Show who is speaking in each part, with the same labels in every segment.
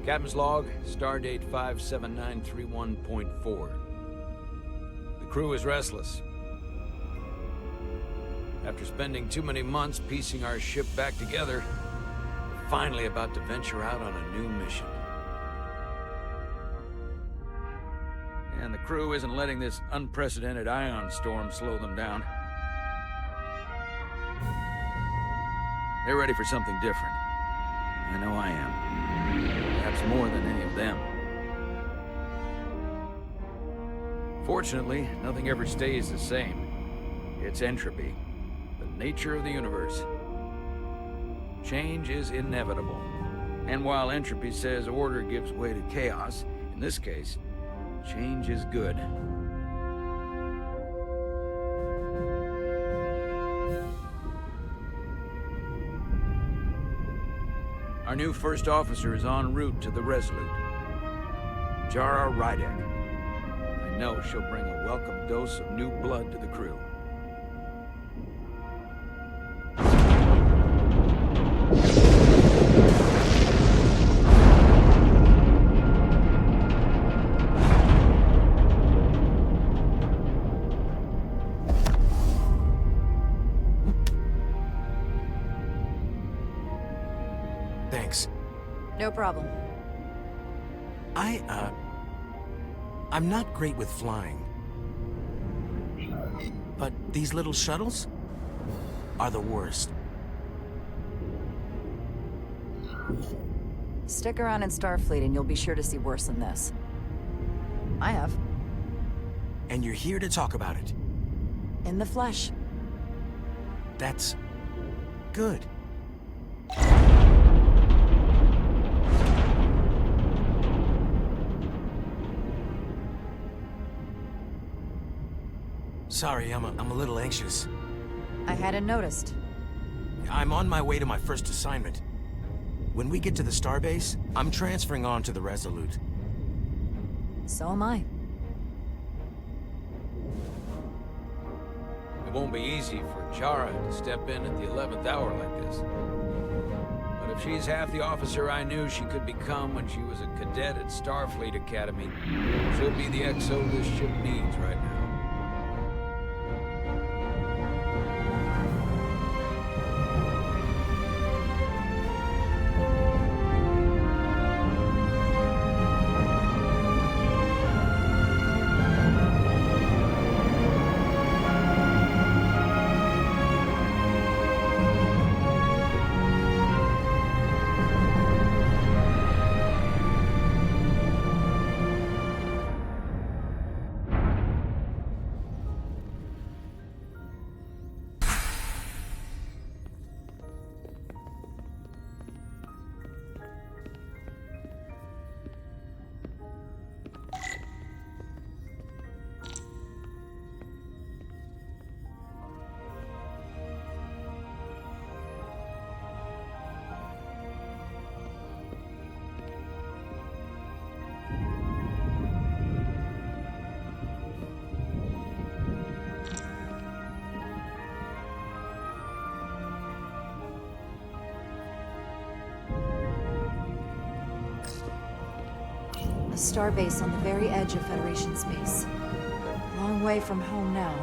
Speaker 1: Captain's log, stardate 57931.4. The crew is restless. After spending too many months piecing our ship back together, we're finally about to venture out on a new mission. And the crew isn't letting this unprecedented ion storm slow them down. They're ready for something different. I know I am. Perhaps more than any of them. Fortunately, nothing ever stays the same. It's entropy, the nature of the universe. Change is inevitable. And while entropy says order gives way to chaos, in this case, change is good. Our new first officer is en route to the Resolute. Jara Rydek. I know she'll bring a welcome dose of new blood to the crew.
Speaker 2: Thanks.
Speaker 3: No problem.
Speaker 2: I'm not great with flying. But these little shuttles are the worst.
Speaker 3: Stick around in Starfleet and you'll be sure to see worse than this. I have.
Speaker 2: And you're here to talk about it.
Speaker 3: In the flesh.
Speaker 2: That's good. Sorry, I'm a little anxious.
Speaker 3: I hadn't noticed.
Speaker 2: I'm on my way to my first assignment. When we get to the starbase, I'm transferring on to the Resolute.
Speaker 3: So am I.
Speaker 1: It won't be easy for Jara to step in at the 11th hour like this. But if she's half the officer I knew she could become when she was a cadet at Starfleet Academy, she'll be the XO this ship needs right now.
Speaker 3: A starbase on the very edge of Federation space. Long way from home now.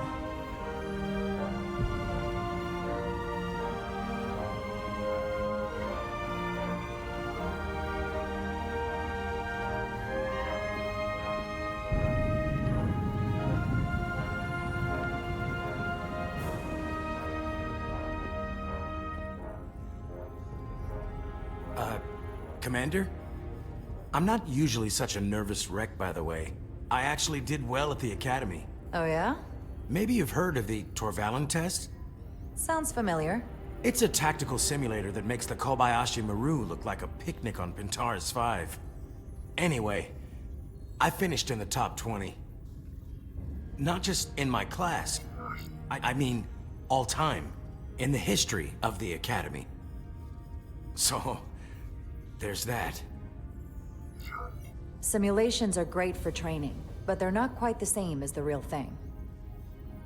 Speaker 2: Commander? I'm not usually such a nervous wreck, by the way. I actually did well at the Academy.
Speaker 3: Oh yeah?
Speaker 2: Maybe you've heard of the Torvalin test?
Speaker 3: Sounds familiar.
Speaker 2: It's a tactical simulator that makes the Kobayashi Maru look like a picnic on Pintaris 5. Anyway, I finished in the top 20. Not just in my class. I mean, all time. In the history of the Academy. So, there's that.
Speaker 3: Simulations are great for training, but they're not quite the same as the real thing.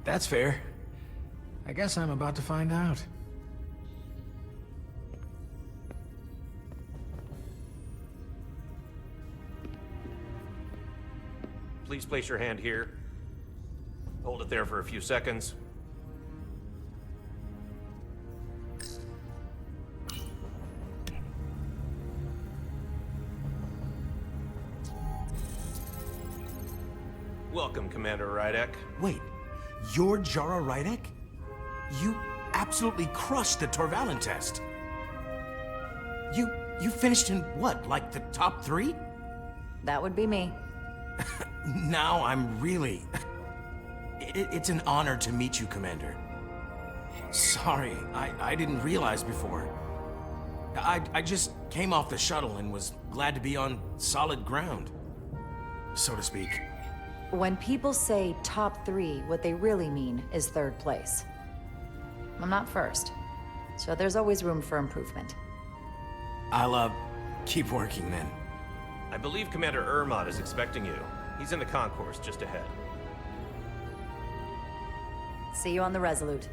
Speaker 2: That's fair. I guess I'm about to find out.
Speaker 4: please place your hand here. Hold it there for a few seconds. Welcome, Commander Rydek.
Speaker 2: Wait, you're Jara Rydek? You absolutely crushed the Torvalin test. You finished in what, like the top 3?
Speaker 3: That would be me.
Speaker 2: Now I'm really... It's an honor to meet you, Commander. Sorry, I didn't realize before. I just came off the shuttle and was glad to be on solid ground, so to speak.
Speaker 3: When people say top 3, what they really mean is 3rd place. I'm not first, so there's always room for improvement.
Speaker 2: I'll, keep working then.
Speaker 4: I believe Commander Ermod is expecting you. He's in the concourse just ahead.
Speaker 3: See you on the Resolute.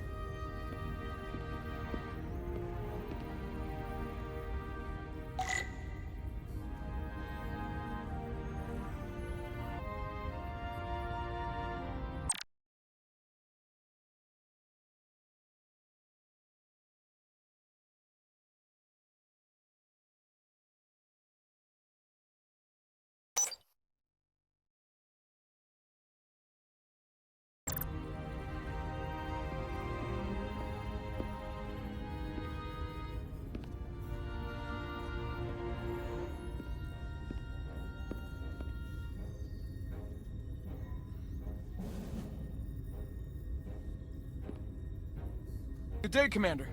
Speaker 5: Good day, Commander.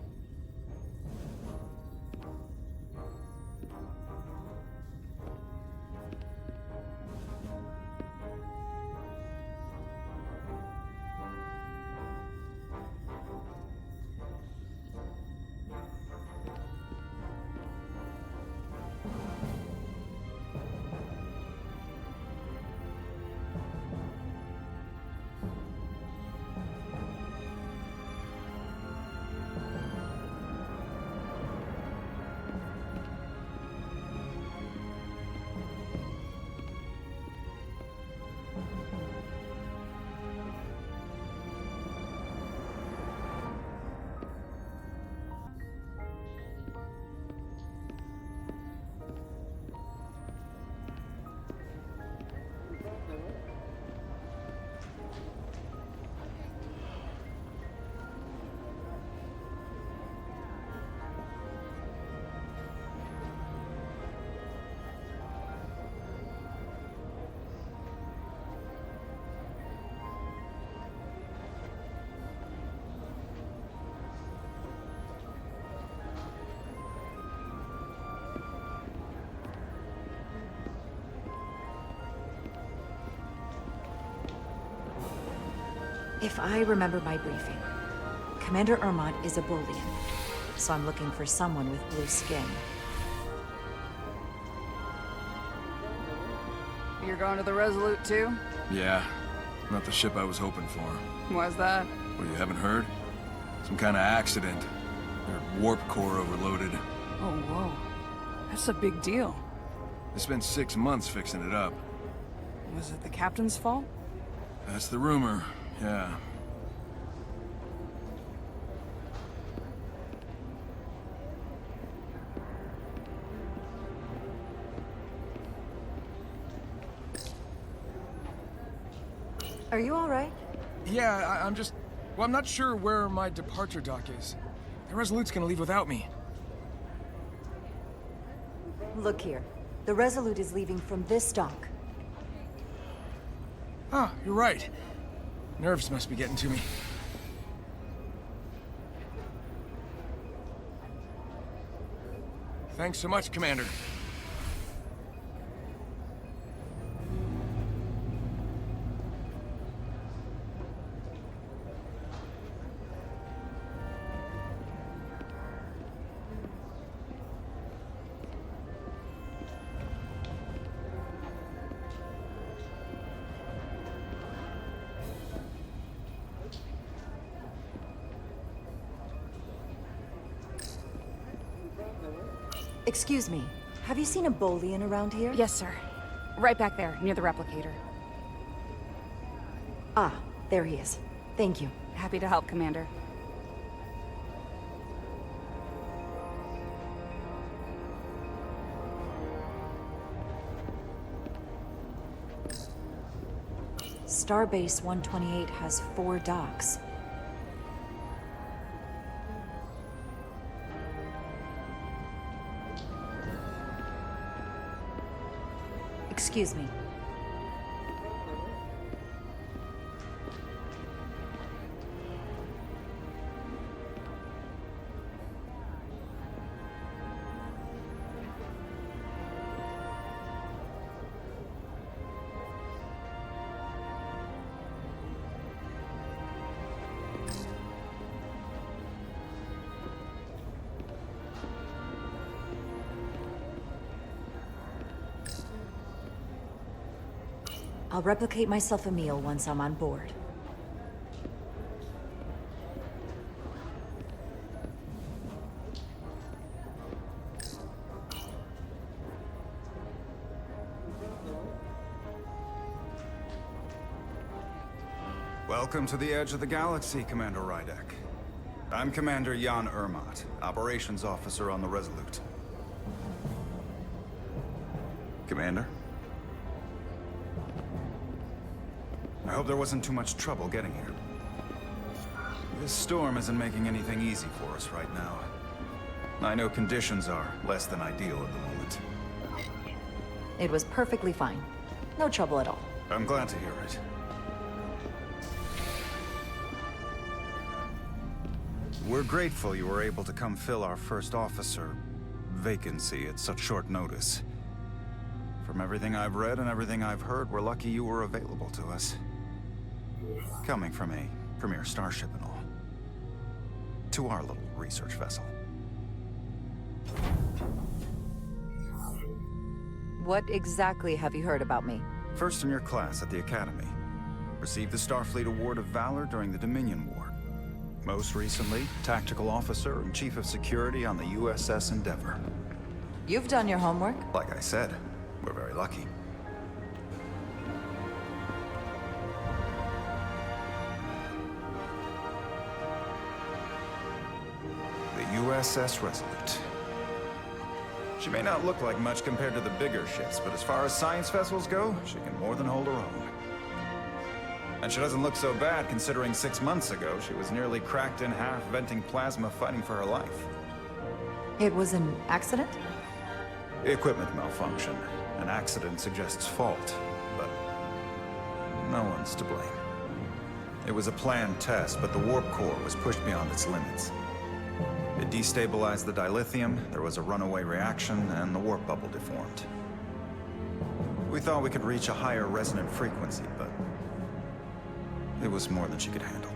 Speaker 3: If I remember my briefing, Commander Ermod is a Bolian, so I'm looking for someone with blue skin.
Speaker 6: You're going to the Resolute too?
Speaker 7: Yeah, not the ship I was hoping for.
Speaker 6: Why's that?
Speaker 7: Well, you haven't heard? Some kind of accident. Their warp core overloaded.
Speaker 6: Oh, whoa. That's a big deal.
Speaker 7: They spent 6 months fixing it up.
Speaker 6: Was it the captain's fault?
Speaker 7: That's the rumor, yeah.
Speaker 3: Are you all right?
Speaker 5: Yeah, I'm just... Well, I'm not sure where my departure dock is. The Resolute's gonna leave without me.
Speaker 3: Look here. The Resolute is leaving from this dock.
Speaker 5: Ah, you're right. Nerves must be getting to me. Thanks so much, Commander.
Speaker 3: Excuse me, have you seen a Bolian around here?
Speaker 6: Yes, sir. Right back there, near the replicator.
Speaker 3: Ah, there he is. Thank you.
Speaker 6: Happy to help, Commander.
Speaker 3: Starbase 128 has 4 docks. Excuse me. I'll replicate myself a meal once I'm on board.
Speaker 8: Welcome to the edge of the galaxy, Commander Rydek. I'm Commander Jan Ermat, Operations Officer on the Resolute. Commander? I hope there wasn't too much trouble getting here. This storm isn't making anything easy for us right now. I know conditions are less than ideal at the moment.
Speaker 3: It was perfectly fine. No trouble at all.
Speaker 8: I'm glad to hear it. We're grateful you were able to come fill our first officer vacancy at such short notice. From everything I've read and everything I've heard, we're lucky you were available to us. Coming from a premier starship and all. To our little research vessel.
Speaker 3: What exactly have you heard about me?
Speaker 8: First in your class at the Academy. Received the Starfleet Award of Valor during the Dominion War. Most recently, Tactical Officer and Chief of Security on the USS Endeavor.
Speaker 3: You've done your homework.
Speaker 8: Like I said, we're very lucky. The USS Resolute. She may not look like much compared to the bigger ships, but as far as science vessels go, she can more than hold her own. And she doesn't look so bad considering 6 months ago she was nearly cracked in half, venting plasma, fighting for her life.
Speaker 3: It was an accident?
Speaker 8: Equipment malfunction. An accident suggests fault, but no one's to blame. It was a planned test, but the warp core was pushed beyond its limits. It destabilized the dilithium, there was a runaway reaction, and the warp bubble deformed. We thought we could reach a higher resonant frequency, but it was more than she could handle.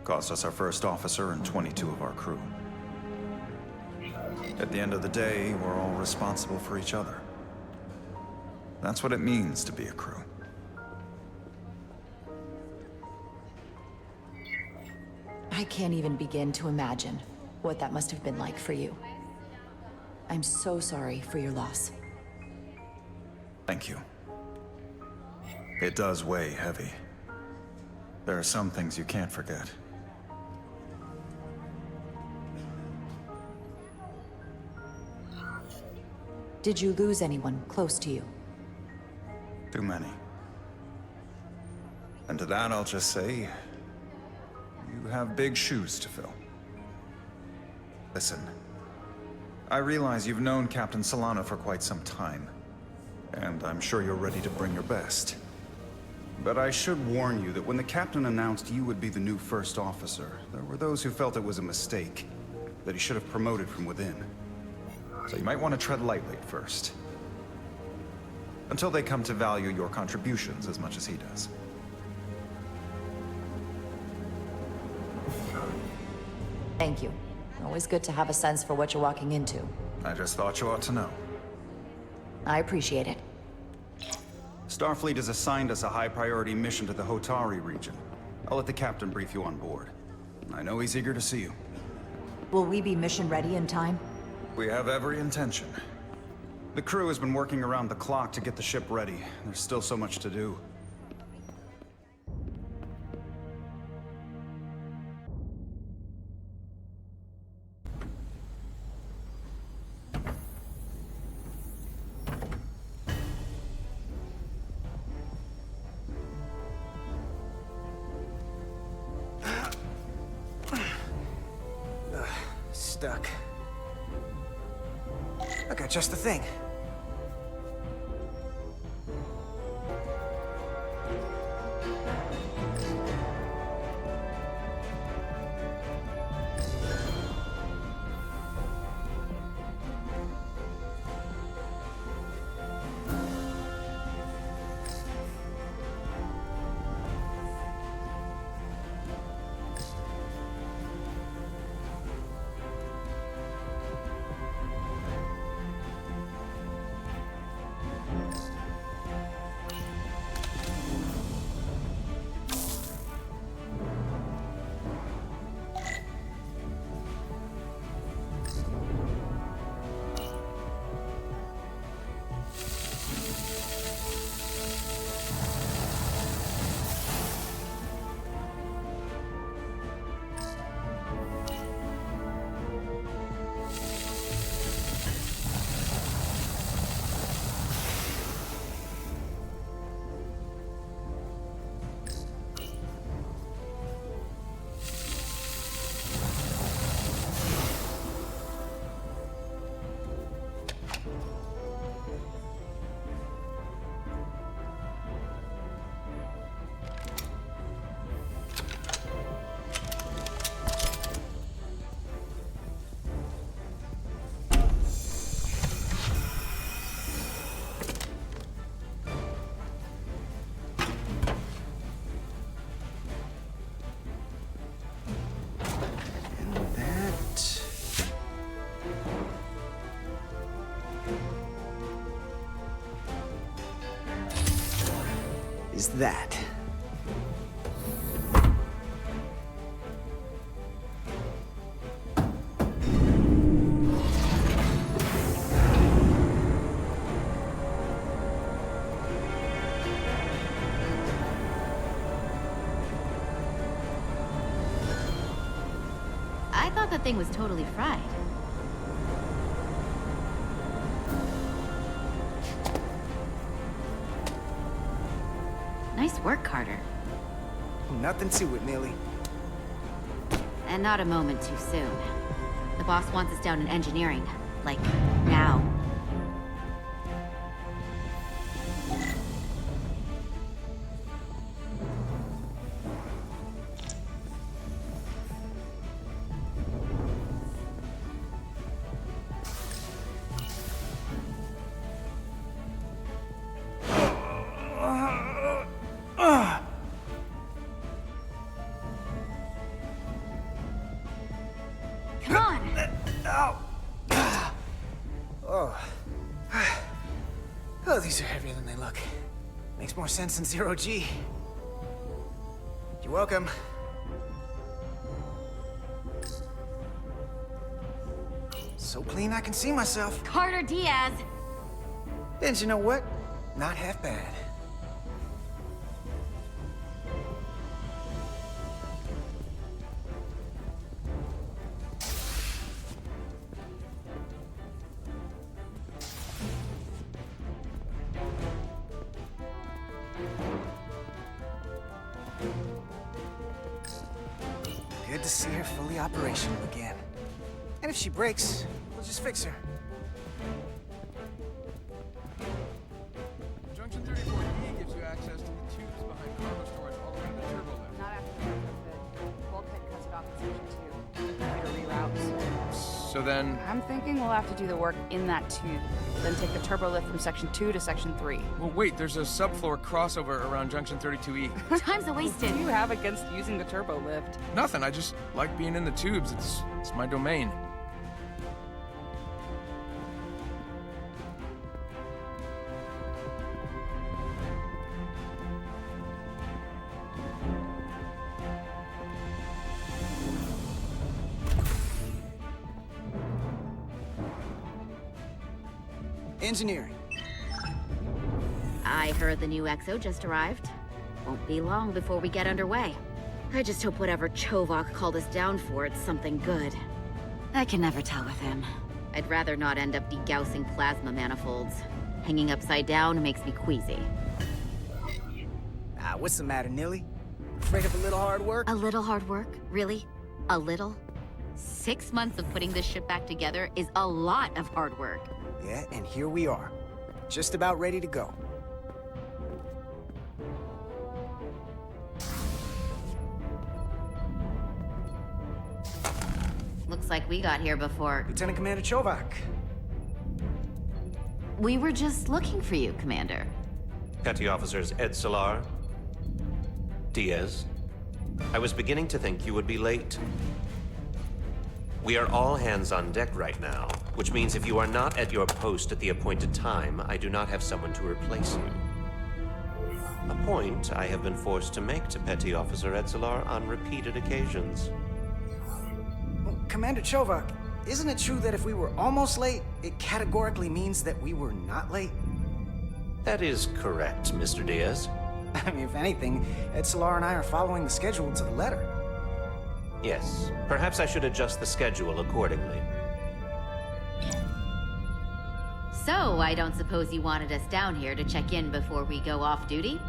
Speaker 8: Cost us our first officer and 22 of our crew. At the end of the day, we're all responsible for each other. That's what it means to be a crew.
Speaker 3: I can't even begin to imagine what that must have been like for you. I'm so sorry for your loss.
Speaker 8: Thank you. It does weigh heavy. There are some things you can't forget.
Speaker 3: Did you lose anyone close to you?
Speaker 8: Too many. And to that I'll just say, you have big shoes to fill. Listen, I realize you've known Captain Solana for quite some time, and I'm sure you're ready to bring your best. But I should warn you that when the captain announced you would be the new first officer, there were those who felt it was a mistake, that he should have promoted from within. So you might want to tread lightly at first. Until they come to value your contributions as much as he does.
Speaker 3: Thank you. Always good to have a sense for what you're walking into.
Speaker 8: I just thought you ought to know.
Speaker 3: I appreciate it.
Speaker 8: Starfleet has assigned us a high-priority mission to the Hotari region. I'll let the captain brief you on board. I know he's eager to see you.
Speaker 3: Will we be mission ready in time?
Speaker 8: We have every intention. The crew has been working around the clock to get the ship ready. There's still so much to do.
Speaker 9: stuck. I got just the thing. Is that.
Speaker 10: I thought the thing was totally fried. Nice work, Carter.
Speaker 9: Nothing to it, Millie.
Speaker 10: And not a moment too soon. The boss wants us down in engineering. Like, now.
Speaker 9: Oh, these are heavier than they look. Makes more sense than zero G. You're welcome. So clean I can see myself.
Speaker 10: Carter Diaz!
Speaker 9: And you know what? Not half bad. Good to see her fully operational again. And if she breaks, we'll just fix her.
Speaker 5: Junction 34E gives you access to the tubes behind cargo storage all the way to the turbo lift.
Speaker 6: Not after the retrofit. Bulkhead cuts it off in section 2. Computer reroutes.
Speaker 5: So then,
Speaker 6: I'm thinking we'll have to do the work in that tube, then take the turbo lift from section 2 to section 3.
Speaker 5: well, wait, there's a subfloor crossover around Junction 32E.
Speaker 10: Time's a wasted.
Speaker 6: What do you have against using the turbo lift?
Speaker 5: Nothing, I just like being in the tubes. It's my domain.
Speaker 9: Engineering.
Speaker 10: I heard the new XO just arrived. Won't be long before we get underway. I just hope whatever Chovok called us down for, it's something good. I can never tell with him. I'd rather not end up degaussing plasma manifolds. Hanging upside down makes me queasy.
Speaker 9: Ah, what's the matter, Nilly? Afraid of a little hard work?
Speaker 10: A little hard work? Really? A little? 6 months of putting this ship back together is a lot of hard work.
Speaker 9: Yeah, and here we are. Just about ready to go.
Speaker 10: Looks like we got here before.
Speaker 9: Lieutenant Commander Chovak.
Speaker 10: We were just looking for you, Commander.
Speaker 4: Petty Officers Ed Solar, Diaz. I was beginning to think you would be late. We are all hands on deck right now, which means if you are not at your post at the appointed time, I do not have someone to replace you. A point I have been forced to make to Petty Officer Edsolar on repeated occasions.
Speaker 9: Well, Commander Chovak, isn't it true that if we were almost late, it categorically means that we were not late?
Speaker 4: That is correct, Mr. Diaz.
Speaker 9: I mean, if anything, Edsolar and I are following the schedule to the letter.
Speaker 4: Yes, perhaps I should adjust the schedule accordingly.
Speaker 10: So, I don't suppose you wanted us down here to check in before we go off duty?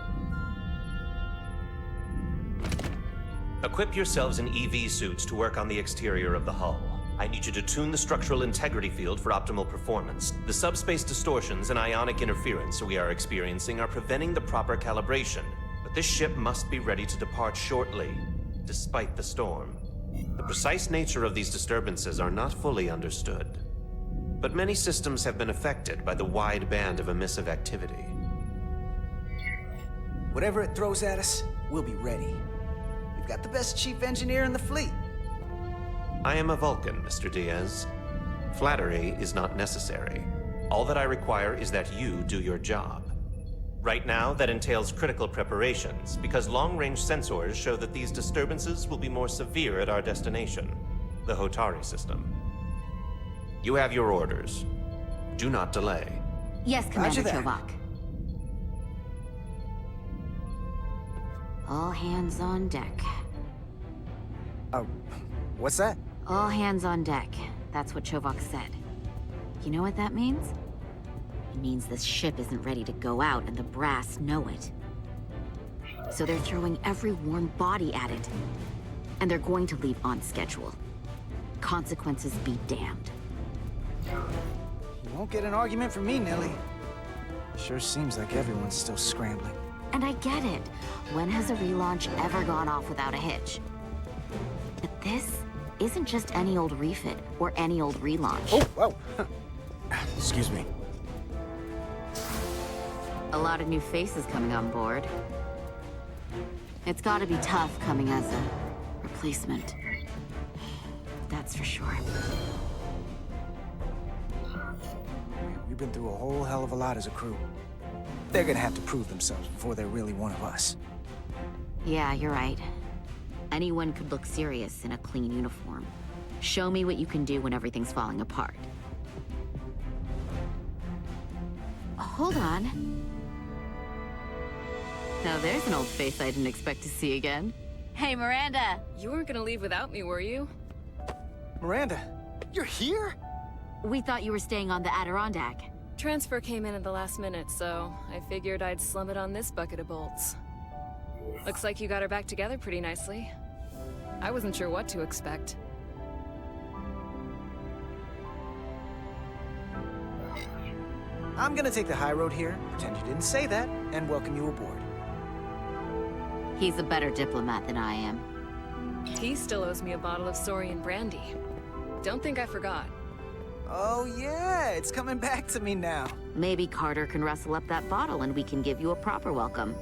Speaker 4: Equip yourselves in EV suits to work on the exterior of the hull. I need you to tune the structural integrity field for optimal performance. The subspace distortions and ionic interference we are experiencing are preventing the proper calibration. But this ship must be ready to depart shortly, despite the storm. The precise nature of these disturbances are not fully understood. But many systems have been affected by the wide band of emissive activity.
Speaker 9: Whatever it throws at us, we'll be ready. We've got the best chief engineer in the fleet.
Speaker 4: I am a Vulcan, Mr. Diaz. Flattery is not necessary. All that I require is that you do your job. Right now, that entails critical preparations, because long-range sensors show that these disturbances will be more severe at our destination, the Hotari system. You have your orders. Do not delay.
Speaker 10: Yes, Commander
Speaker 9: Roger that.
Speaker 10: Chovak. All hands on deck.
Speaker 9: What's that?
Speaker 10: All hands on deck. That's what Chovak said. You know what that means? It means this ship isn't ready to go out and the brass know it. So they're throwing every warm body at it. And they're going to leave on schedule. Consequences be damned.
Speaker 9: You won't get an argument from me, Nelly. Sure seems like everyone's still scrambling.
Speaker 10: And I get it. When has a relaunch ever gone off without a hitch? But this isn't just any old refit or any old relaunch.
Speaker 9: Oh, whoa.
Speaker 2: Excuse me.
Speaker 10: A lot of new faces coming on board. It's gotta be tough coming as a replacement. That's for sure.
Speaker 9: We've been through a whole hell of a lot as a crew. They're gonna have to prove themselves before they're really one of us.
Speaker 10: Yeah, you're right. Anyone could look serious in a clean uniform. Show me what you can do when everything's falling apart. Hold on. Now there's an old face I didn't expect to see again. Hey, Miranda!
Speaker 6: You weren't gonna leave without me, were you?
Speaker 9: Miranda, you're here?
Speaker 10: We thought you were staying on the Adirondack.
Speaker 6: Transfer came in at the last minute, so I figured I'd slum it on this bucket of bolts. Looks like you got her back together pretty nicely. I wasn't sure what to expect.
Speaker 9: I'm gonna take the high road here, pretend you didn't say that, and welcome you aboard.
Speaker 10: He's a better diplomat than I am.
Speaker 6: He still owes me a bottle of Saurian brandy. Don't think I forgot.
Speaker 9: Oh yeah, it's coming back to me now.
Speaker 10: Maybe Carter can rustle up that bottle and we can give you a proper welcome.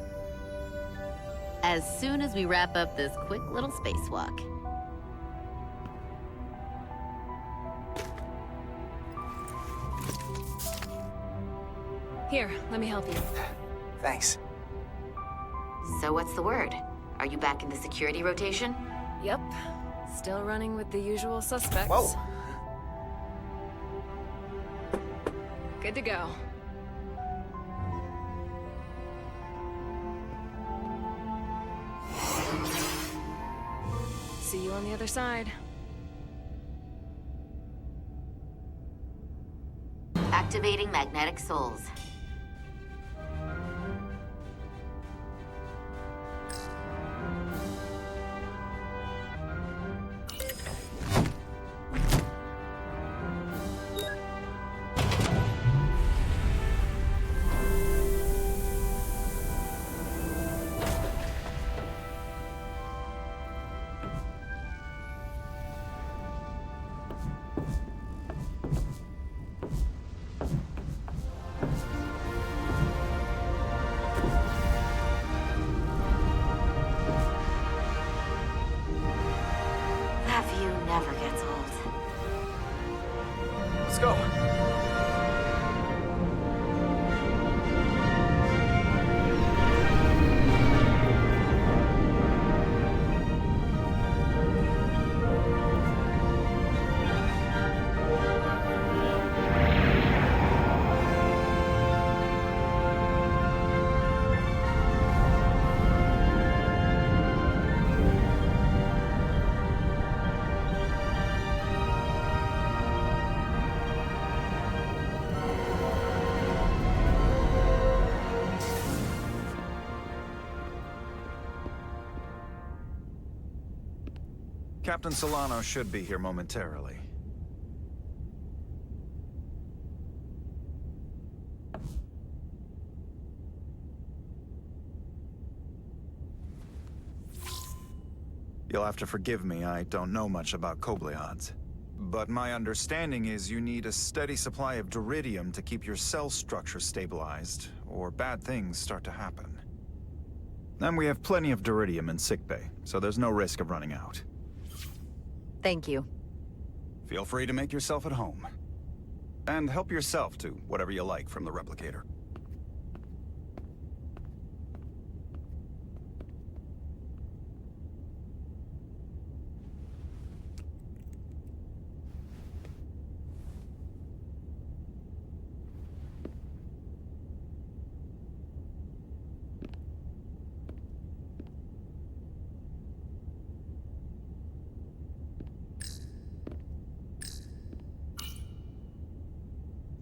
Speaker 10: As soon as we wrap up this quick little spacewalk.
Speaker 6: Here, let me help you.
Speaker 9: Thanks.
Speaker 10: So what's the word? Are you back in the security rotation?
Speaker 6: Yep. Still running with the usual suspects.
Speaker 9: Whoa.
Speaker 6: Good to go. See you on the other side.
Speaker 10: Activating magnetic souls.
Speaker 8: Captain Solano should be here momentarily. You'll have to forgive me, I don't know much about Kobleods. But my understanding is you need a steady supply of duridium to keep your cell structure stabilized, or bad things start to happen. And we have plenty of duridium in sickbay, so there's no risk of running out.
Speaker 3: Thank you.
Speaker 11: Feel free to make yourself at home. And help yourself to whatever you like from the replicator.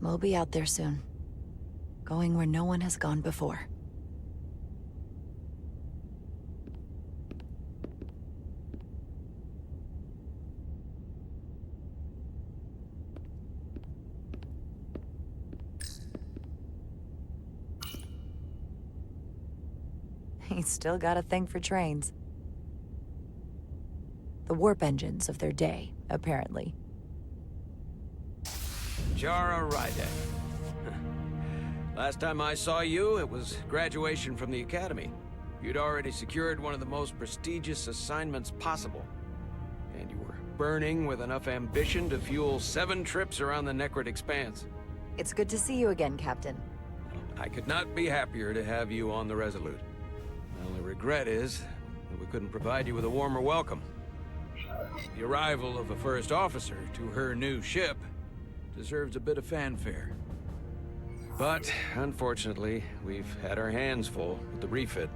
Speaker 3: We'll be out there soon. Going where no one has gone before. He's still got a thing for trains. The warp engines of their day, apparently.
Speaker 1: Jara Rydek. Last time I saw you, it was graduation from the Academy. You'd already secured one of the most prestigious assignments possible. And you were burning with enough ambition to fuel 7 trips around the Necrid Expanse.
Speaker 3: It's good to see you again, Captain.
Speaker 1: I could not be happier to have you on the Resolute. My only regret is that we couldn't provide you with a warmer welcome. The arrival of a first officer to her new ship deserves a bit of fanfare. But, unfortunately, we've had our hands full with the refit.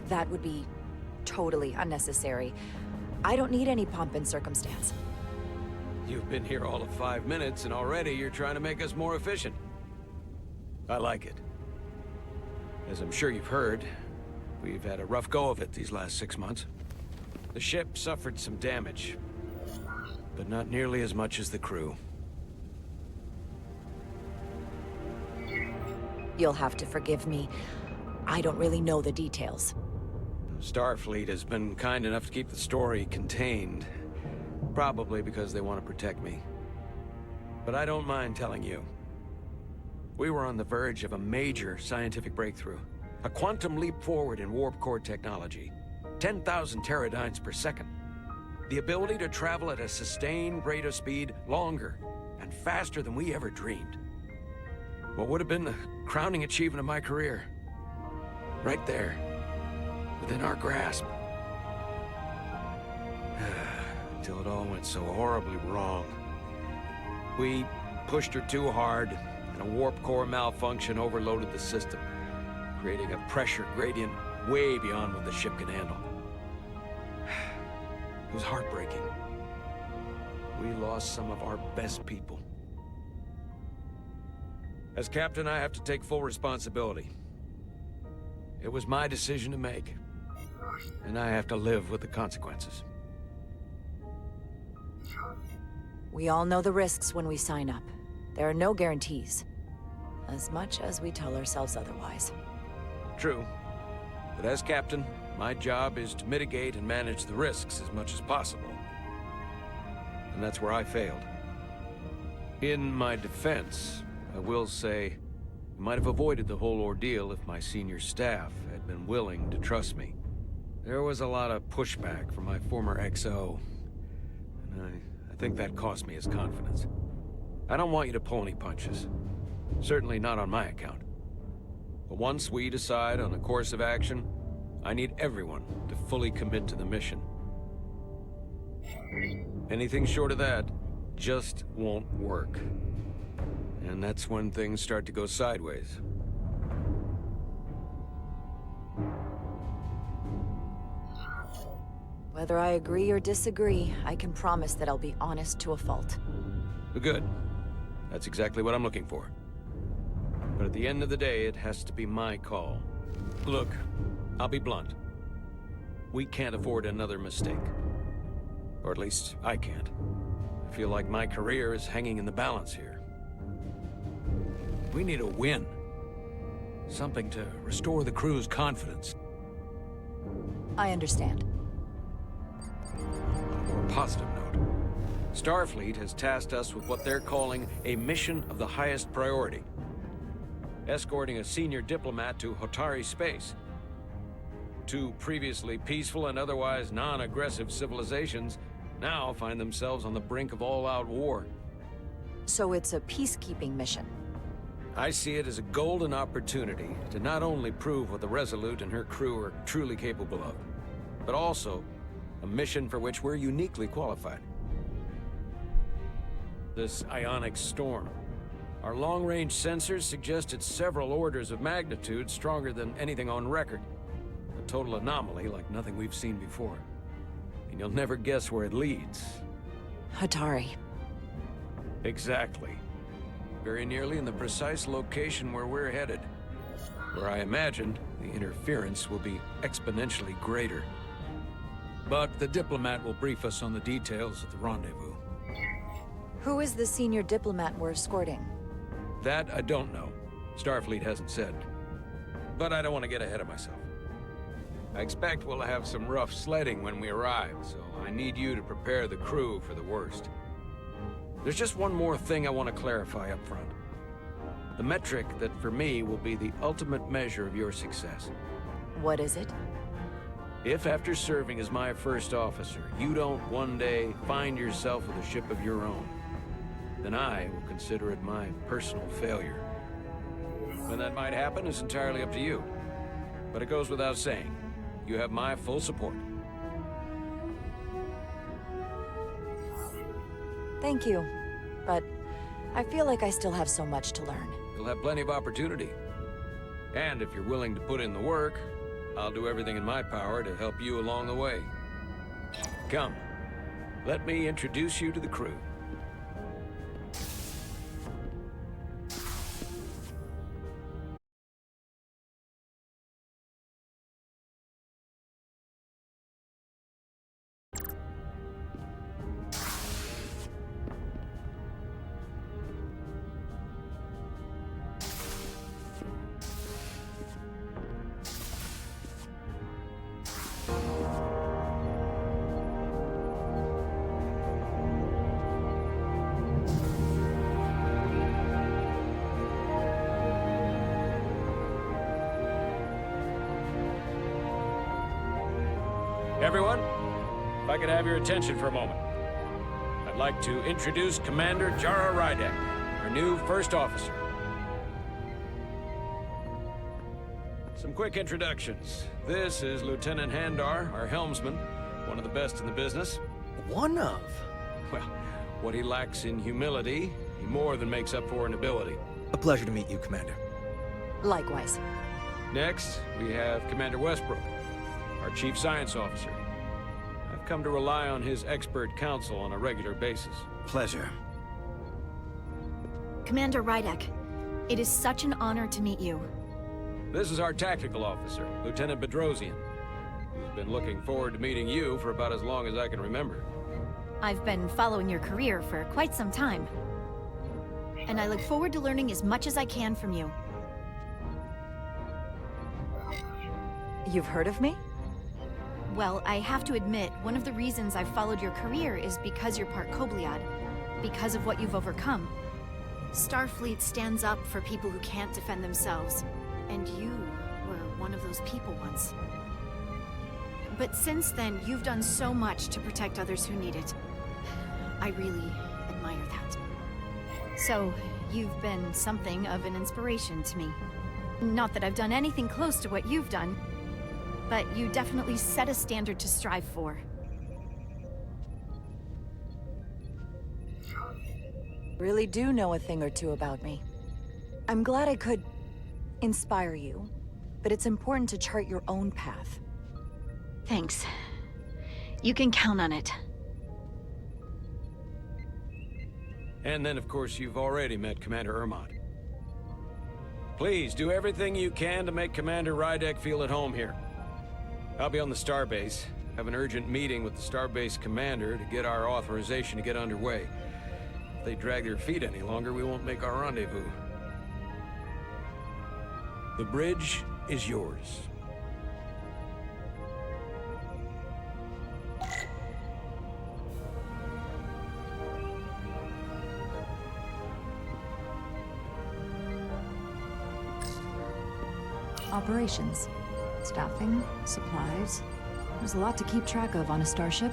Speaker 3: That would be totally unnecessary. I don't need any pomp and circumstance.
Speaker 1: You've been here all of 5 minutes, and already you're trying to make us more efficient. I like it. As I'm sure you've heard, we've had a rough go of it these last 6 months. The ship suffered some damage, but not nearly as much as the crew.
Speaker 3: You'll have to forgive me. I don't really know the details.
Speaker 1: Starfleet has been kind enough to keep the story contained. Probably because they want to protect me. But I don't mind telling you. We were on the verge of a major scientific breakthrough. A quantum leap forward in warp core technology. 10,000 teradynes per second. The ability to travel at a sustained rate of speed longer and faster than we ever dreamed. What would have been the crowning achievement of my career? Right there, within our grasp. Until it all went so horribly wrong. We pushed her too hard, and a warp core malfunction overloaded the system, creating a pressure gradient way beyond what the ship could handle. It was heartbreaking. We lost some of our best people. As captain, I have to take full responsibility. It was my decision to make, and I have to live with the consequences.
Speaker 3: We all know the risks when we sign up. There are no guarantees. As much as we tell ourselves otherwise.
Speaker 1: True. But as captain, my job is to mitigate and manage the risks as much as possible. And that's where I failed. In my defense, I will say, I might have avoided the whole ordeal if my senior staff had been willing to trust me. There was a lot of pushback from my former XO, and I think that cost me his confidence. I don't want you to pull any punches. Certainly not on my account. But once we decide on a course of action, I need everyone to fully commit to the mission. Anything short of that just won't work. And that's when things start to go sideways.
Speaker 3: Whether I agree or disagree, I can promise that I'll be honest to a fault.
Speaker 1: Good. That's exactly what I'm looking for. But at the end of the day, it has to be my call. Look, I'll be blunt. We can't afford another mistake. Or at least, I can't. I feel like my career is hanging in the balance here. We need a win. Something to restore the crew's confidence.
Speaker 3: I understand.
Speaker 1: On a more positive note, Starfleet has tasked us with what they're calling a mission of the highest priority. Escorting a senior diplomat to Hotari space. Two previously peaceful and otherwise non-aggressive civilizations now find themselves on the brink of all-out war.
Speaker 3: So it's a peacekeeping mission.
Speaker 1: I see it as a golden opportunity to not only prove what the Resolute and her crew are truly capable of, but also a mission for which we're uniquely qualified. This ionic storm. Our long-range sensors suggest it's several orders of magnitude stronger than anything on record. A total anomaly like nothing we've seen before. And you'll never guess where it leads.
Speaker 3: Hotari.
Speaker 1: Exactly. Very nearly in the precise location where we're headed. Where I imagined the interference will be exponentially greater. But the diplomat will brief us on the details at the rendezvous.
Speaker 3: Who is the senior diplomat we're escorting?
Speaker 1: That I don't know. Starfleet hasn't said. But I don't want to get ahead of myself. I expect we'll have some rough sledding when we arrive, so I need you to prepare the crew for the worst. There's just one more thing I want to clarify up front. The metric that for me will be the ultimate measure of your success.
Speaker 3: What is it?
Speaker 1: If after serving as my first officer, you don't one day find yourself with a ship of your own, then I will consider it my personal failure. When that might happen is entirely up to you. But it goes without saying, you have my full support.
Speaker 3: Thank you, but I feel like I still have so much to learn.
Speaker 1: You'll have plenty of opportunity. And if you're willing to put in the work, I'll do everything in my power to help you along the way. Come, let me introduce you to the crew. Everyone, if I could have your attention for a moment. I'd like to introduce Commander Jara Rydek, our new first officer. Some quick introductions. This is Lieutenant Handar, our helmsman, one of the best in the business.
Speaker 2: One of?
Speaker 1: Well, what he lacks in humility, he more than makes up for in ability.
Speaker 2: A pleasure to meet you, Commander.
Speaker 3: Likewise.
Speaker 1: Next, we have Commander Westbrook, our Chief Science Officer. I've come to rely on his expert counsel on a regular basis.
Speaker 11: Pleasure.
Speaker 12: Commander Rydek, it is such an honor to meet you.
Speaker 1: This is our tactical officer, Lieutenant Bedrosian, who's been looking forward to meeting you for about as long as I can remember.
Speaker 12: I've been following your career for quite some time. And I look forward to learning as much as I can from you.
Speaker 3: You've heard of me?
Speaker 12: Well, I have to admit, one of the reasons I've followed your career is because you're part Kobliad, because of what you've overcome. Starfleet stands up for people who can't defend themselves, and you were one of those people once. But since then, you've done so much to protect others who need it. I really admire that. So, you've been something of an inspiration to me. Not that I've done anything close to what you've done, but you definitely set a standard to strive for.
Speaker 3: Really do know a thing or two about me. I'm glad I could inspire you, but it's important to chart your own path.
Speaker 12: Thanks. You can count on it.
Speaker 1: And then, of course, you've already met Commander Ermont. Please, do everything you can to make Commander Rydek feel at home here. I'll be on the starbase, Have an urgent meeting with the Starbase commander to get our authorization to get underway. If they drag their feet any longer, we won't make our rendezvous. The bridge is yours.
Speaker 3: Operations. Staffing, supplies. There's a lot to keep track of on a starship.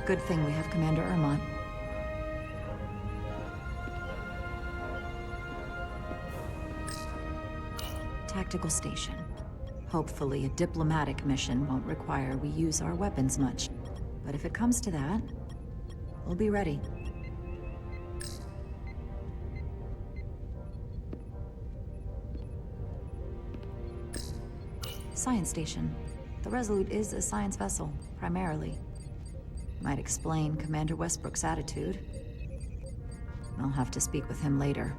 Speaker 3: Good thing we have Commander Ermont. Tactical station. Hopefully a diplomatic mission won't require we use our weapons much. But if it comes to that, we'll be ready. Science station. The Resolute is a science vessel, primarily. Might explain Commander Westbrook's attitude. I'll have to speak with him later.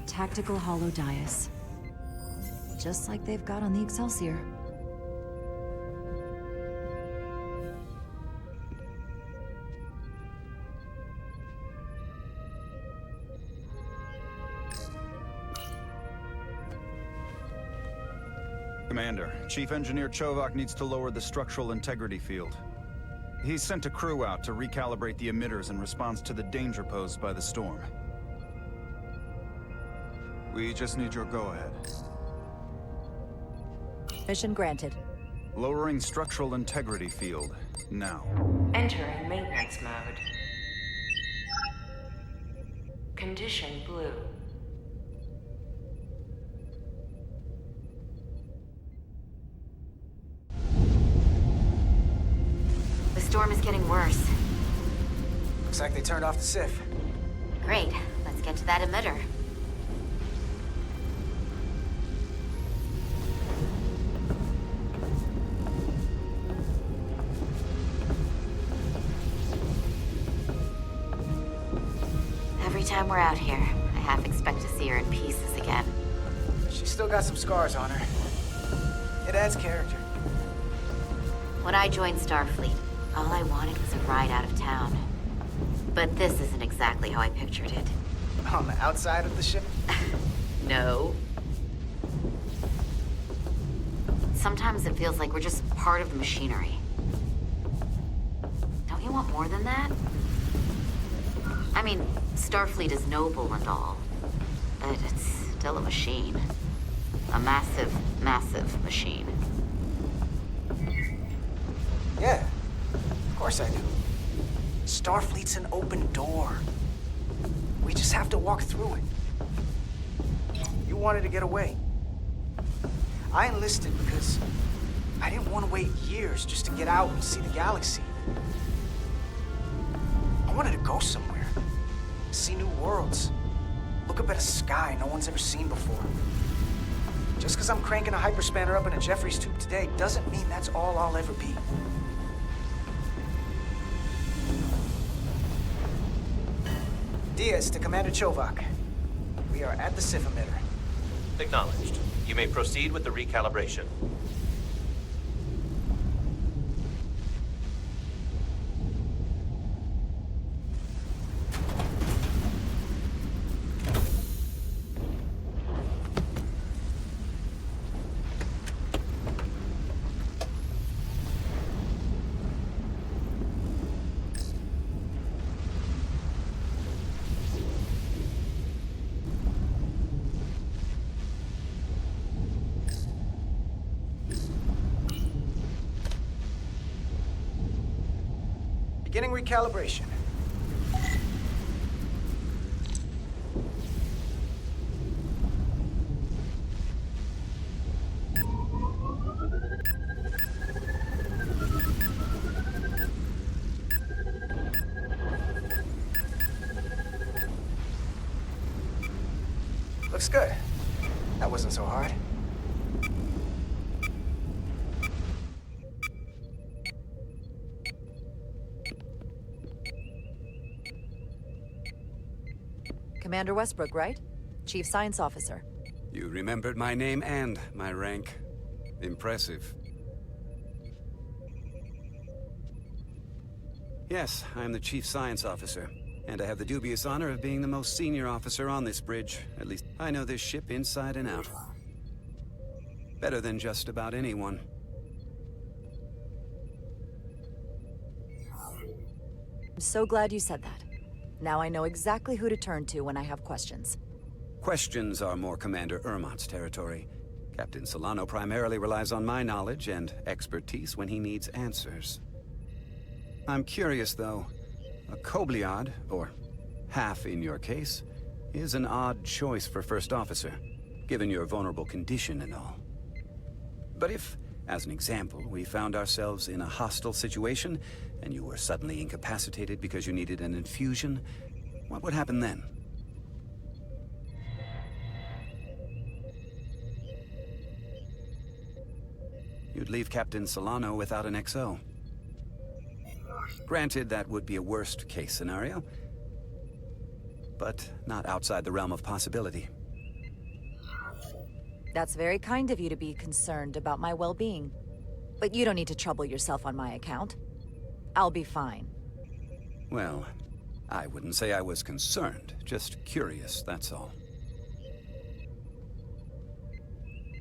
Speaker 3: Tactical hollow dais. Just like they've got on the Excelsior.
Speaker 11: Commander, Chief Engineer Chovak needs to lower the structural integrity field. He's sent a crew out to recalibrate the emitters in response to the danger posed by the storm. We just need your go-ahead.
Speaker 3: Mission granted.
Speaker 11: Lowering structural integrity field, now.
Speaker 13: Entering maintenance mode. Condition blue.
Speaker 10: The storm is getting worse.
Speaker 9: Looks like they turned off the SIF.
Speaker 10: Great. Let's get to that emitter. Every time we're out here, I half expect to see her in pieces again.
Speaker 9: She's still got some scars on her. It adds character.
Speaker 10: When I joined Starfleet, all I wanted was a ride out of town. But this isn't exactly how I pictured it.
Speaker 9: On the outside of the ship?
Speaker 10: No. Sometimes it feels like we're just part of the machinery. Don't you want more than that? I mean, Starfleet is noble and all, but it's still a machine. A massive, massive machine.
Speaker 9: Yeah, of course I do. Starfleet's an open door. We just have to walk through it. You wanted to get away. I enlisted because I didn't want to wait years just to get out and see the galaxy. I wanted to go somewhere. See new worlds. Look up at a sky no one's ever seen before. Just because I'm cranking a hyperspanner up in a Jeffries tube today doesn't mean that's all I'll ever be. Diaz to Commander Chovak. We are at the SIF emitter.
Speaker 4: Acknowledged. You may proceed with the recalibration.
Speaker 9: Beginning recalibration. Looks good. That wasn't so hard.
Speaker 3: Commander Westbrook, right? Chief Science Officer.
Speaker 14: You remembered my name and my rank. Impressive. Yes, I'm the Chief Science Officer, and I have the dubious honor of being the most senior officer on this bridge. At least, I know this ship inside and out. Better than just about anyone.
Speaker 3: I'm so glad you said that. Now I know exactly who to turn to when I have questions.
Speaker 14: Questions are more Commander Ermont's territory. Captain Solano primarily relies on my knowledge and expertise when he needs answers. I'm curious, though. A Kobliad, or half in your case, is an odd choice for First Officer, given your vulnerable condition and all. But if, as an example, we found ourselves in a hostile situation, and you were suddenly incapacitated because you needed an infusion, what would happen then? You'd leave Captain Solano without an XO. Granted, that would be a worst-case scenario, but not outside the realm of possibility.
Speaker 3: That's very kind of you to be concerned about my well-being. But you don't need to trouble yourself on my account. I'll be fine.
Speaker 14: Well, I wouldn't say I was concerned, just curious, that's all.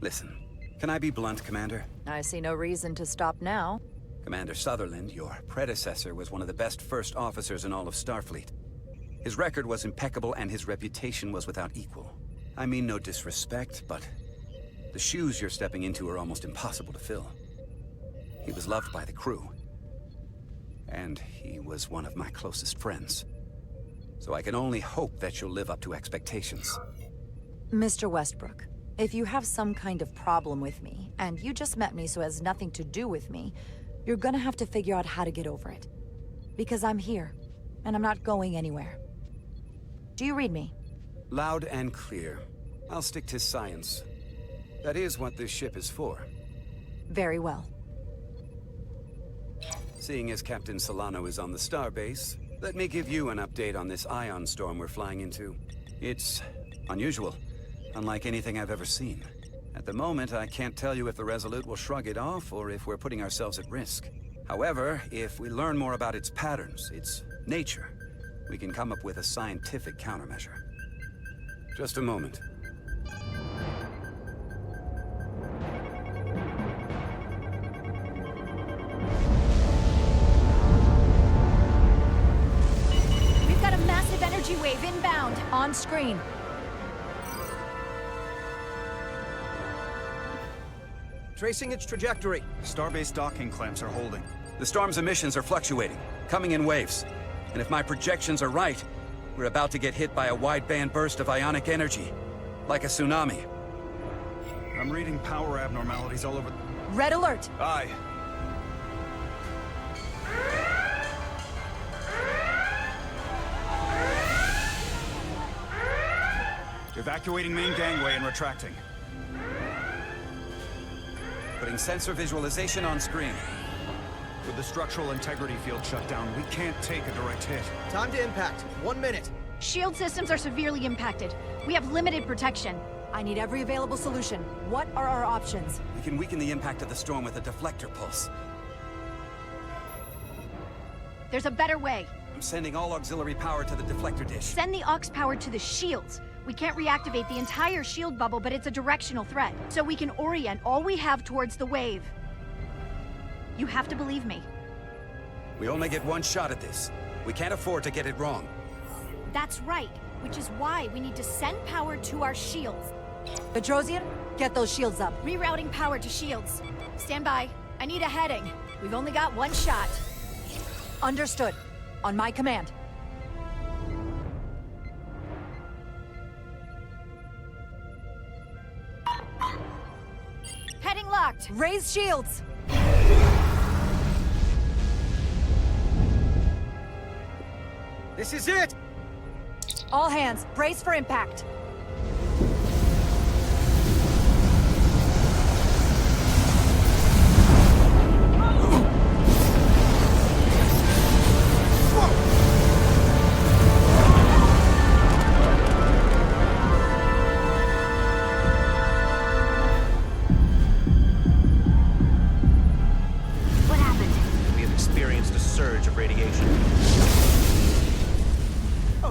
Speaker 14: Listen, can I be blunt, Commander?
Speaker 3: I see no reason to stop now.
Speaker 14: Commander Sutherland, your predecessor, was one of the best first officers in all of Starfleet. His record was impeccable and his reputation was without equal. I mean no disrespect, but the shoes you're stepping into are almost impossible to fill. He was loved by the crew, and he was one of my closest friends. So I can only hope that you'll live up to expectations.
Speaker 3: Mr. Westbrook, if you have some kind of problem with me, and you just met me so it has nothing to do with me, you're gonna have to figure out how to get over it. Because I'm here, and I'm not going anywhere. Do you read me?
Speaker 14: Loud and clear. I'll stick to science. That is what this ship is for.
Speaker 3: Very well.
Speaker 14: Seeing as Captain Solano is on the starbase, let me give you an update on this ion storm we're flying into. It's unusual, unlike anything I've ever seen. At the moment, I can't tell you if the Resolute will shrug it off or if we're putting ourselves at risk. However, if we learn more about its patterns, its nature, we can come up with a scientific countermeasure. Just a moment.
Speaker 12: We've got a massive energy wave inbound.
Speaker 3: On screen.
Speaker 15: Tracing its trajectory.
Speaker 11: Starbase docking clamps are holding.
Speaker 14: The storm's emissions are fluctuating, coming in waves. And if my projections are right, we're about to get hit by a wide-band burst of ionic energy, like a tsunami.
Speaker 11: I'm reading power abnormalities all over.
Speaker 3: Red alert!
Speaker 11: Aye. Evacuating main gangway and retracting.
Speaker 14: Putting sensor visualization on screen.
Speaker 11: With the structural integrity field shut down, we can't take a direct hit.
Speaker 15: Time to impact. 1 minute.
Speaker 12: Shield systems are severely impacted. We have limited protection.
Speaker 3: I need every available solution. What are our options?
Speaker 14: We can weaken the impact of the storm with a deflector pulse.
Speaker 12: There's a better way.
Speaker 14: I'm sending all auxiliary power to the deflector dish.
Speaker 12: Send the aux power to the shields. We can't reactivate the entire shield bubble, but it's a directional threat, so we can orient all we have towards the wave. You have to believe me.
Speaker 14: We only get one shot at this. We can't afford to get it wrong.
Speaker 12: That's right, which is why we need to send power to our shields.
Speaker 3: Petrosian, get those shields up.
Speaker 12: Rerouting power to shields. Stand by. I need a heading. We've only got one shot.
Speaker 3: Understood. On my command.
Speaker 12: Heading locked.
Speaker 3: Raise shields.
Speaker 15: This is it!
Speaker 3: All hands, brace for impact.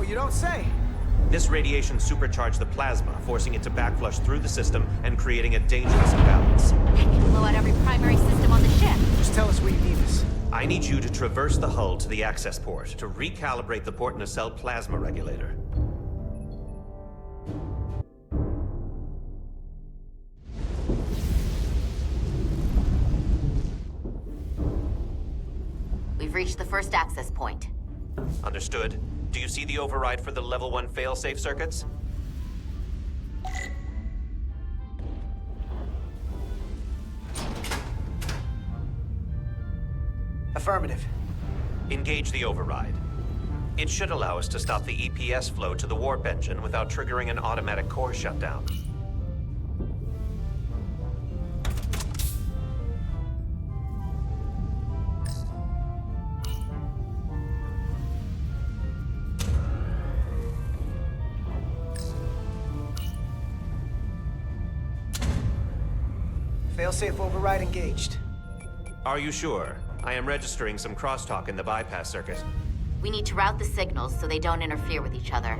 Speaker 9: you don't say.
Speaker 4: This radiation supercharged the plasma, forcing it to backflush through the system and creating a dangerous imbalance.
Speaker 10: That can blow out every primary system on the ship.
Speaker 9: Just tell us where you need us.
Speaker 4: I need you to traverse the hull to the access port to recalibrate the port nacelle plasma regulator.
Speaker 10: We've reached the first access point.
Speaker 4: Understood. Do you see the override for the level 1 failsafe circuits?
Speaker 9: Affirmative.
Speaker 4: Engage the override. It should allow us to stop the EPS flow to the warp engine without triggering an automatic core shutdown.
Speaker 9: Failsafe override engaged.
Speaker 4: Are you sure? I am registering some crosstalk in the bypass circuit.
Speaker 10: We need to route the signals so they don't interfere with each other.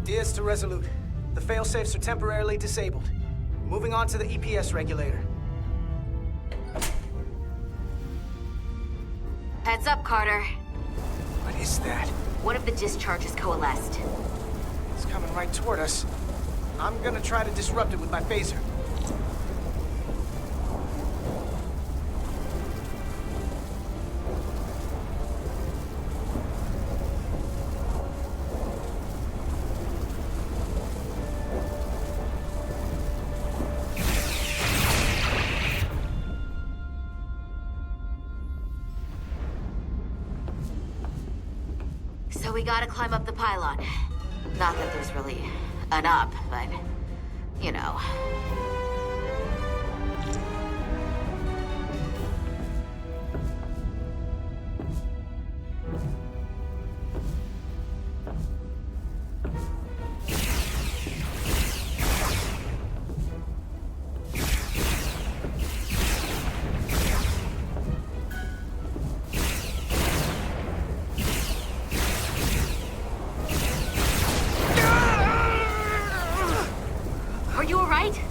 Speaker 9: Diaz to Resolute. The failsafes are temporarily disabled. Moving on to the EPS regulator.
Speaker 10: Heads up, Carter.
Speaker 9: What is that?
Speaker 10: One of the discharges coalesced.
Speaker 9: It's coming right toward us. I'm gonna try to disrupt it with my phaser.
Speaker 10: So we gotta climb up the pylon. Not that there's really an up, but, you know.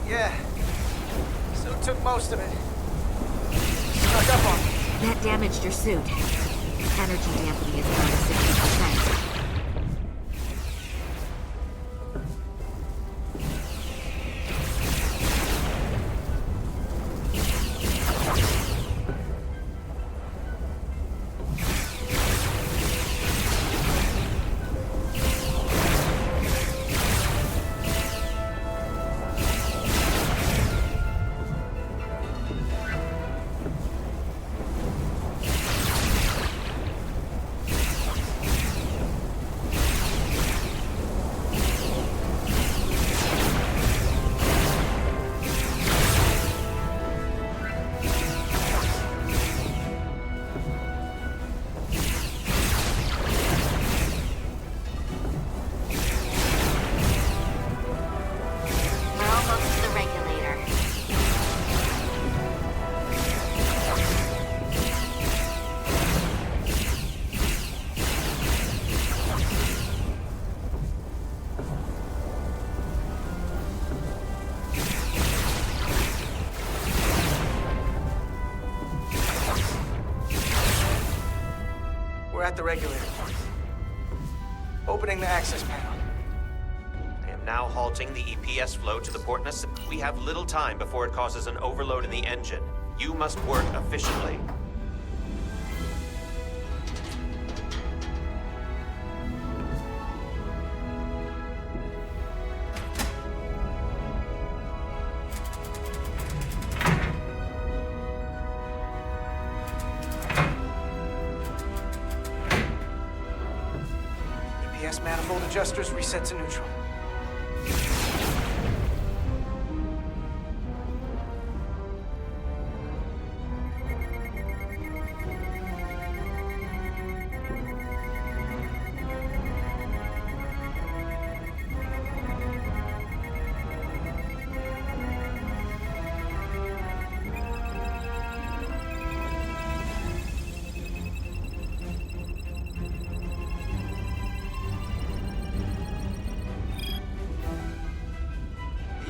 Speaker 9: Yeah. So took most of it. Snuck up on me.
Speaker 10: That damaged your suit. Energy dampening is down to 60%.
Speaker 9: At the regulator. Opening the access panel.
Speaker 4: I am now halting the EPS flow to the port nacelle. We have little time before it causes an overload in the engine. You must work efficiently.
Speaker 9: Manifold adjusters reset to neutral.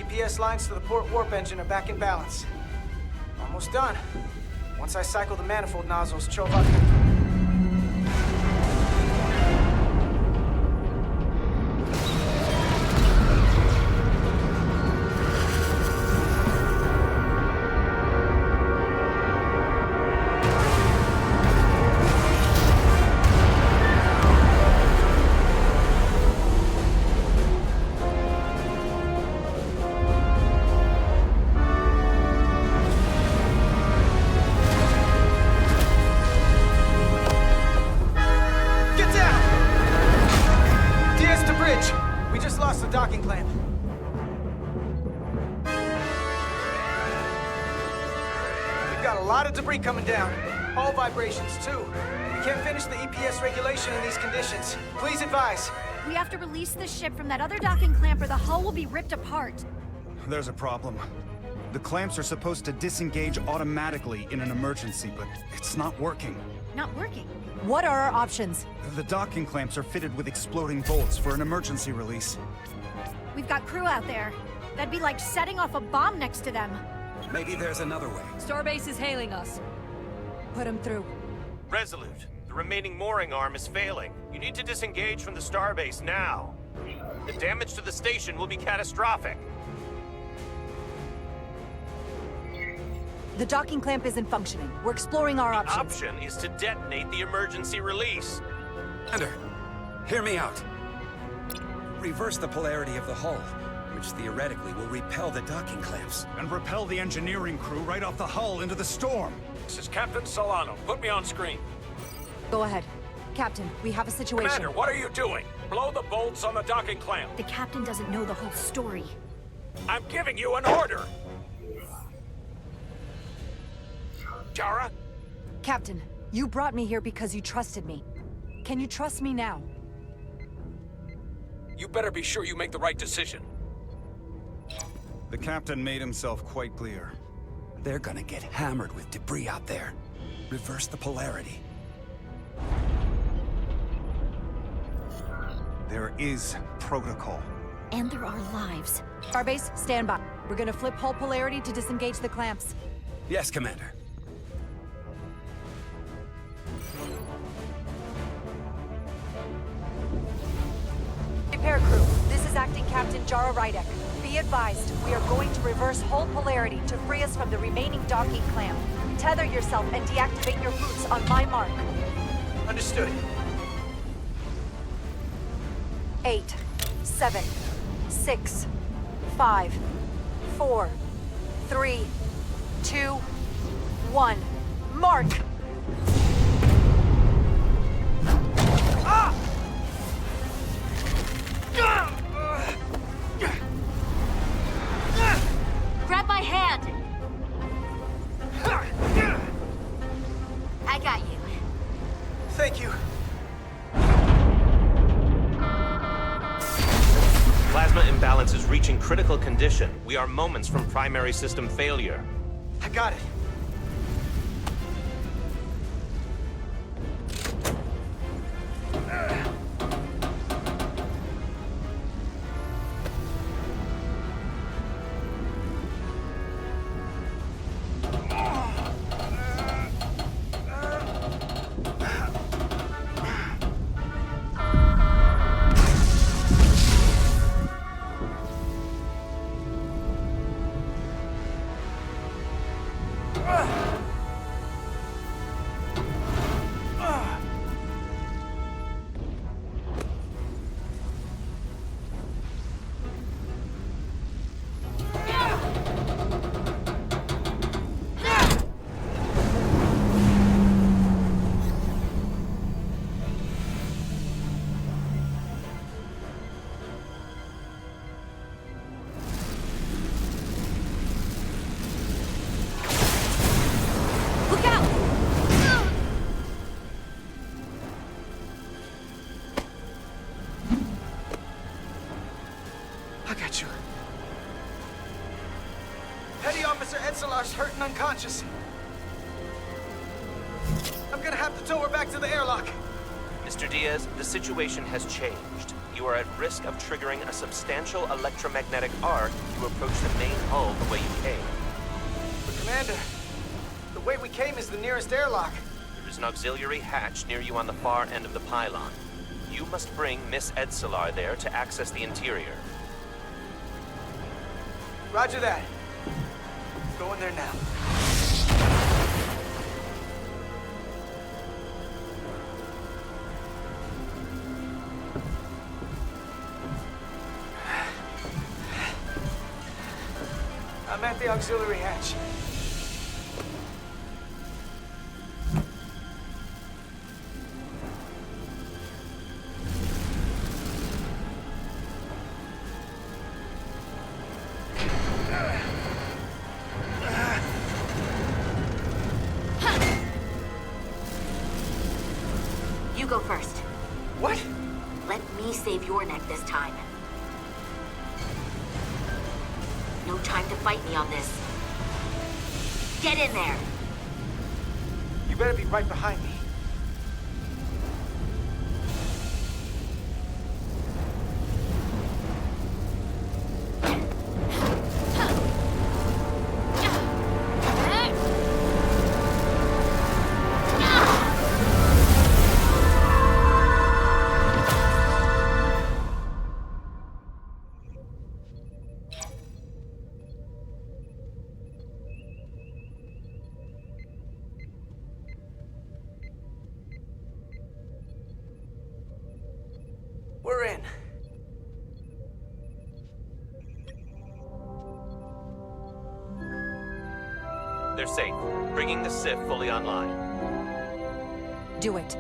Speaker 9: EPS lines to the port warp engine are back in balance. Almost done. Once I cycle the manifold nozzles, Chovak can... docking clamp. We've got a lot of debris coming down. Hull vibrations, too. We can't finish the EPS regulation in these conditions. Please advise.
Speaker 12: We have to release the ship from that other docking clamp or the hull will be ripped apart.
Speaker 11: There's a problem. The clamps are supposed to disengage automatically in an emergency, but it's not working.
Speaker 12: Not working?
Speaker 3: What are our options?
Speaker 11: The docking clamps are fitted with exploding bolts for an emergency release.
Speaker 12: We've got crew out there. That'd be like setting off a bomb next to them.
Speaker 14: Maybe there's another way.
Speaker 6: Starbase is hailing us.
Speaker 3: Put him through.
Speaker 4: Resolute, the remaining mooring arm is failing. You need to disengage from the starbase now. The damage to the station will be catastrophic.
Speaker 3: The docking clamp isn't functioning. We're exploring our options.
Speaker 4: The option is to detonate the emergency release.
Speaker 14: Commander, hear me out. Reverse the polarity of the hull, which theoretically will repel the docking clamps.
Speaker 11: And repel the engineering crew right off the hull into the storm.
Speaker 16: This is Captain Solano. Put me on screen.
Speaker 3: Go ahead. Captain, we have a situation.
Speaker 16: Commander, what are you doing? Blow the bolts on the docking clamp.
Speaker 12: The captain doesn't know the whole story.
Speaker 16: I'm giving you an order. Jara?
Speaker 3: Captain, you brought me here because you trusted me. Can you trust me now?
Speaker 16: You better be sure you make the right decision.
Speaker 11: The captain made himself quite clear.
Speaker 14: They're gonna get hammered with debris out there. Reverse the polarity.
Speaker 11: There is protocol.
Speaker 12: And there are lives.
Speaker 3: Starbase, stand by. We're gonna flip hull polarity to disengage the clamps.
Speaker 14: Yes, Commander.
Speaker 3: Repair crew, this is Acting Captain Jara Rydek. Be advised, we are going to reverse hull polarity to free us from the remaining docking clamp. Tether yourself and deactivate your boots on my mark.
Speaker 9: Understood.
Speaker 3: 8, 7, 6, 5, 4, 3, 2, 1. Mark!
Speaker 10: Grab my hand! I got you.
Speaker 9: Thank you.
Speaker 4: Plasma imbalance is reaching critical condition. We are moments from primary system failure.
Speaker 9: I got it. Hurt and unconscious. I'm gonna have to tow her back to the airlock.
Speaker 4: Mr. Diaz, the situation has changed. you are at risk of triggering a substantial electromagnetic arc if you approach the main hull the way you came.
Speaker 9: But Commander, the way we came is the nearest airlock.
Speaker 4: There is an auxiliary hatch near you on the far end of the pylon. You must bring Miss Edsolar there to access the interior.
Speaker 9: Roger that. Go in there now. I'm at the auxiliary hatch.
Speaker 10: You go first.
Speaker 9: What?
Speaker 10: Let me save your neck this time. No time to fight me on this. Get in there!
Speaker 9: You better be right behind me. We're in.
Speaker 4: They're safe, bringing the SIF fully online.
Speaker 3: Do it.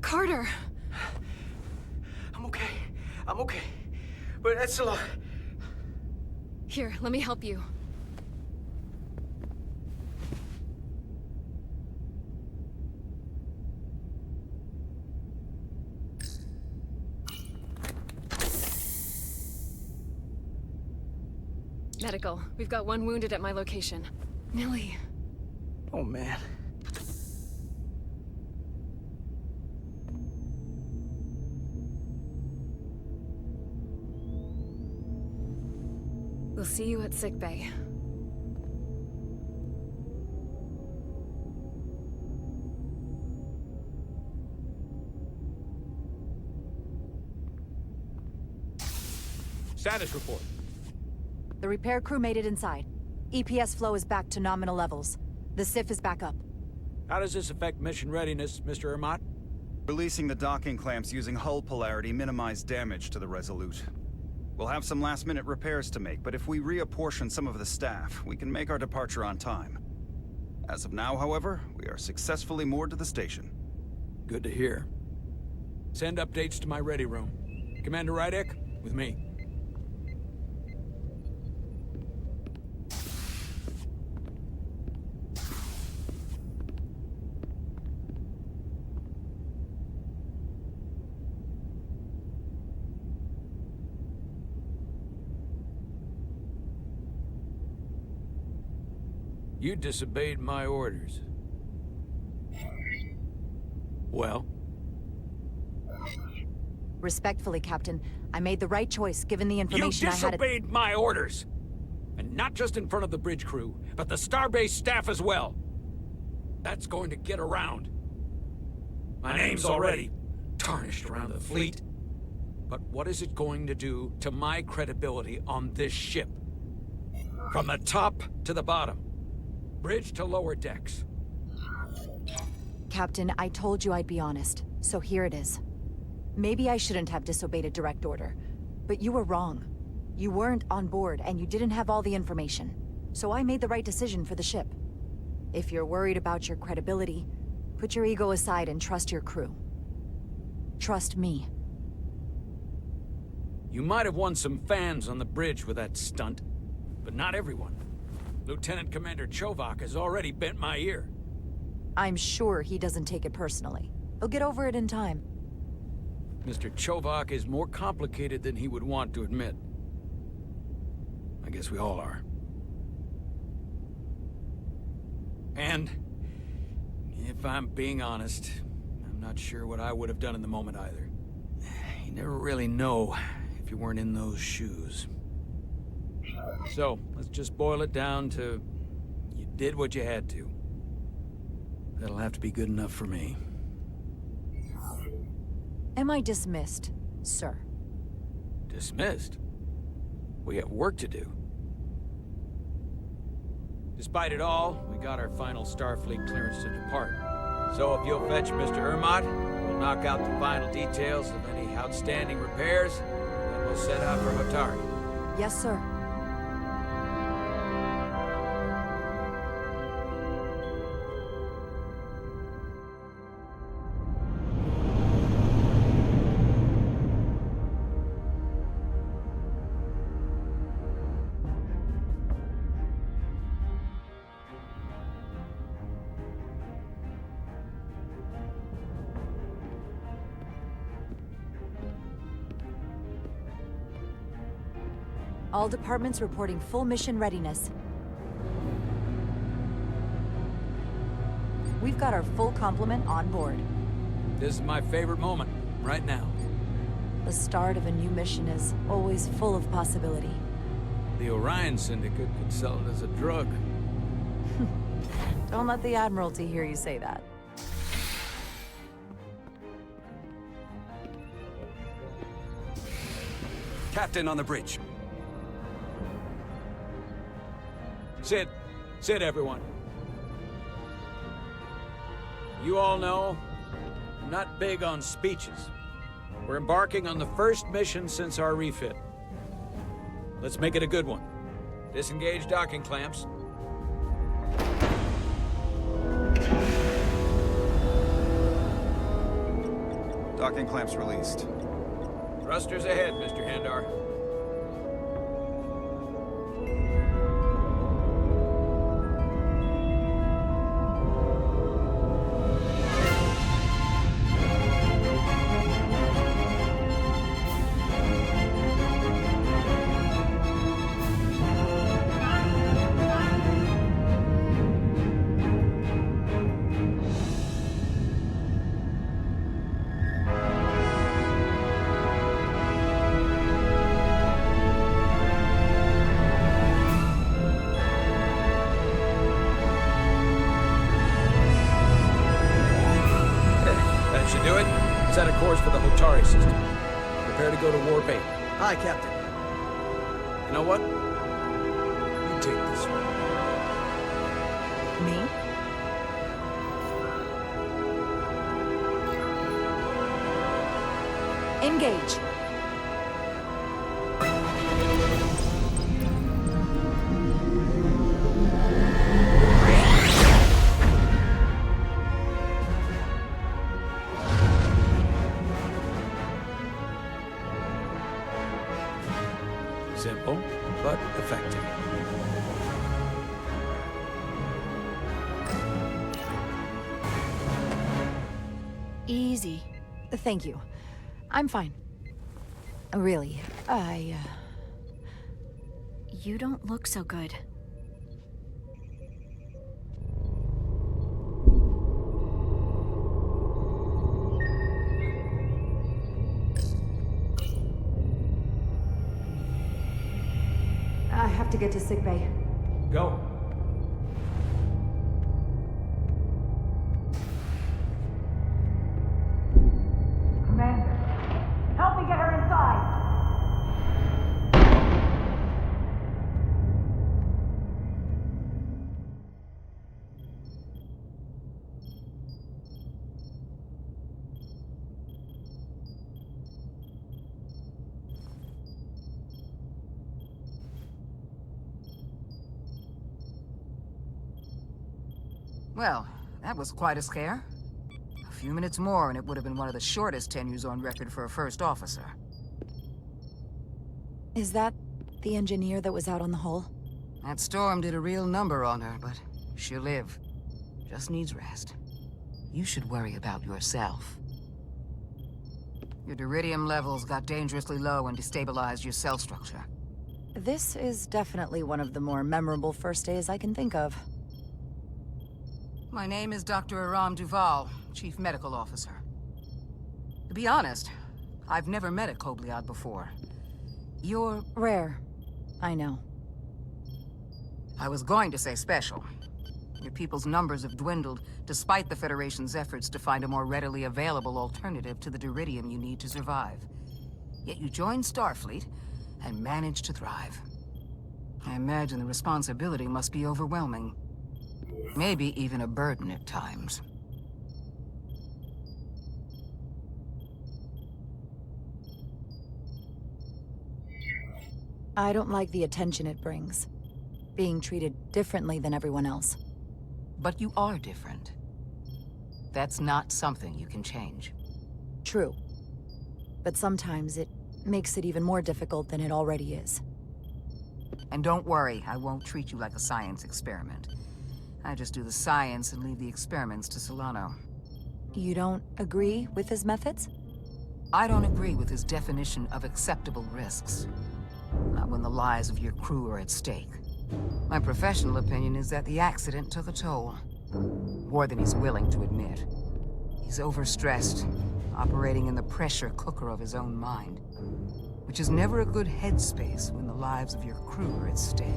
Speaker 6: Carter!
Speaker 9: I'm okay. But Edsolar...
Speaker 6: Here, let me help you. Medical. We've got one wounded at my location. Millie.
Speaker 9: Oh, man.
Speaker 6: We'll see you at sickbay.
Speaker 16: Status report.
Speaker 3: The repair crew made it inside. EPS flow is back to nominal levels. The SIF is back up.
Speaker 16: How does this affect mission readiness, Mr. Ermont?
Speaker 11: Releasing the docking clamps using hull polarity minimized damage to the Resolute. We'll have some last-minute repairs to make, but if we reapportion some of the staff, we can make our departure on time. As of now, however, we are successfully moored to the station.
Speaker 16: Good to hear. Send updates to my ready room. Commander Rydek, with me. You disobeyed my orders. Well?
Speaker 3: Respectfully, Captain, I made the right choice given the information
Speaker 16: You
Speaker 3: I had.
Speaker 16: disobeyed my orders! And not just in front of the bridge crew, but the Starbase staff as well. That's going to get around. My name's already tarnished around the fleet. But what is it going to do to my credibility on this ship? From the top to the bottom. Bridge to lower decks.
Speaker 3: Captain, I told you I'd be honest, so here it is. Maybe I shouldn't have disobeyed a direct order, but you were wrong. You weren't on board, and you didn't have all the information. So I made the right decision for the ship. If you're worried about your credibility, put your ego aside and trust your crew. Trust me.
Speaker 16: You might have won some fans on the bridge with that stunt, but not everyone. Lieutenant Commander Chovak has already bent my ear.
Speaker 3: I'm sure he doesn't take it personally. He'll get over it in time.
Speaker 1: Mr. Chovak is more complicated than he would want to admit. I guess we all are. And, if I'm being honest, I'm not sure what I would have done in the moment either. You never really know if you weren't in those shoes. So, let's just boil it down to, you did what you had to. That'll have to be good enough for me.
Speaker 3: Am I dismissed, sir?
Speaker 1: Dismissed? We have work to do. Despite it all, we got our final Starfleet clearance to depart. So if you'll fetch Mr. Ermot, we'll knock out the final details of any outstanding repairs, and we'll set out for Hatari.
Speaker 3: Yes, sir. All departments reporting full mission readiness. We've got our full complement on board.
Speaker 1: This is my favorite moment, right now.
Speaker 3: The start of a new mission is always full of possibility.
Speaker 1: The Orion Syndicate could sell it as a drug.
Speaker 3: Don't let the Admiralty hear you say that.
Speaker 14: Captain on the bridge.
Speaker 1: Sit. Sit, everyone. You all know, I'm not big on speeches. We're embarking on the first mission since our refit. Let's make it a good one. Disengage docking clamps.
Speaker 8: Docking clamps released.
Speaker 1: Thrusters ahead, Mr. Handar. Do it. Set a course for the Hatari system. Prepare to go to Warp 8.
Speaker 15: Hi, Captain.
Speaker 1: You know what? You take this one.
Speaker 3: Me? Engage.
Speaker 1: Simple, but effective.
Speaker 12: Easy.
Speaker 3: Thank you. I'm fine. Really,
Speaker 12: You don't look so good.
Speaker 3: I have to get to sickbay.
Speaker 1: Go.
Speaker 3: Commander, help me get her inside!
Speaker 17: Well, that was quite a scare. A few minutes more and it would have been one of the shortest tenures on record for a first officer.
Speaker 3: Is that the engineer that was out on the hull?
Speaker 17: That storm did a real number on her, but she'll live. Just needs rest. You should worry about yourself. Your duridium levels got dangerously low and destabilized your cell structure.
Speaker 3: This is definitely one of the more memorable first days I can think of.
Speaker 17: My name is Dr. Aram Duval, Chief Medical Officer. To be honest, I've never met a Kobliad before. You're...
Speaker 3: rare. I know.
Speaker 17: I was going to say special. Your people's numbers have dwindled, despite the Federation's efforts to find a more readily available alternative to the duridium you need to survive. Yet you joined Starfleet, and managed to thrive. I imagine the responsibility must be overwhelming. Maybe even a burden at times.
Speaker 3: I don't like the attention it brings. Being treated differently than everyone else.
Speaker 17: But you are different. That's not something you can change.
Speaker 3: True. But sometimes it makes it even more difficult than it already is.
Speaker 17: And don't worry, I won't treat you like a science experiment. I just do the science and leave the experiments to Solano.
Speaker 3: You don't agree with his methods?
Speaker 17: I don't agree with his definition of acceptable risks. Not when the lives of your crew are at stake. My professional opinion is that the accident took a toll. More than he's willing to admit. He's overstressed, operating in the pressure cooker of his own mind. Which is never a good headspace when the lives of your crew are at stake.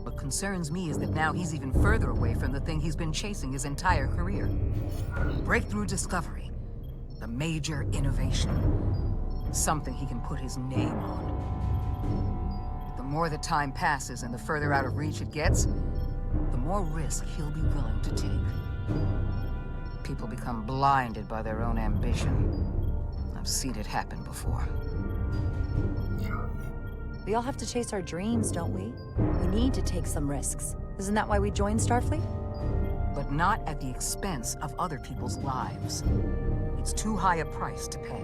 Speaker 17: What concerns me is that now he's even further away from the thing he's been chasing his entire career. Breakthrough discovery. A major innovation. Something he can put his name on. The more the time passes and the further out of reach it gets, the more risk he'll be willing to take. People become blinded by their own ambition. I've seen it happen before.
Speaker 3: We all have to chase our dreams, don't we? We need to take some risks. Isn't that why we joined Starfleet?
Speaker 17: But not at the expense of other people's lives. It's too high a price to pay.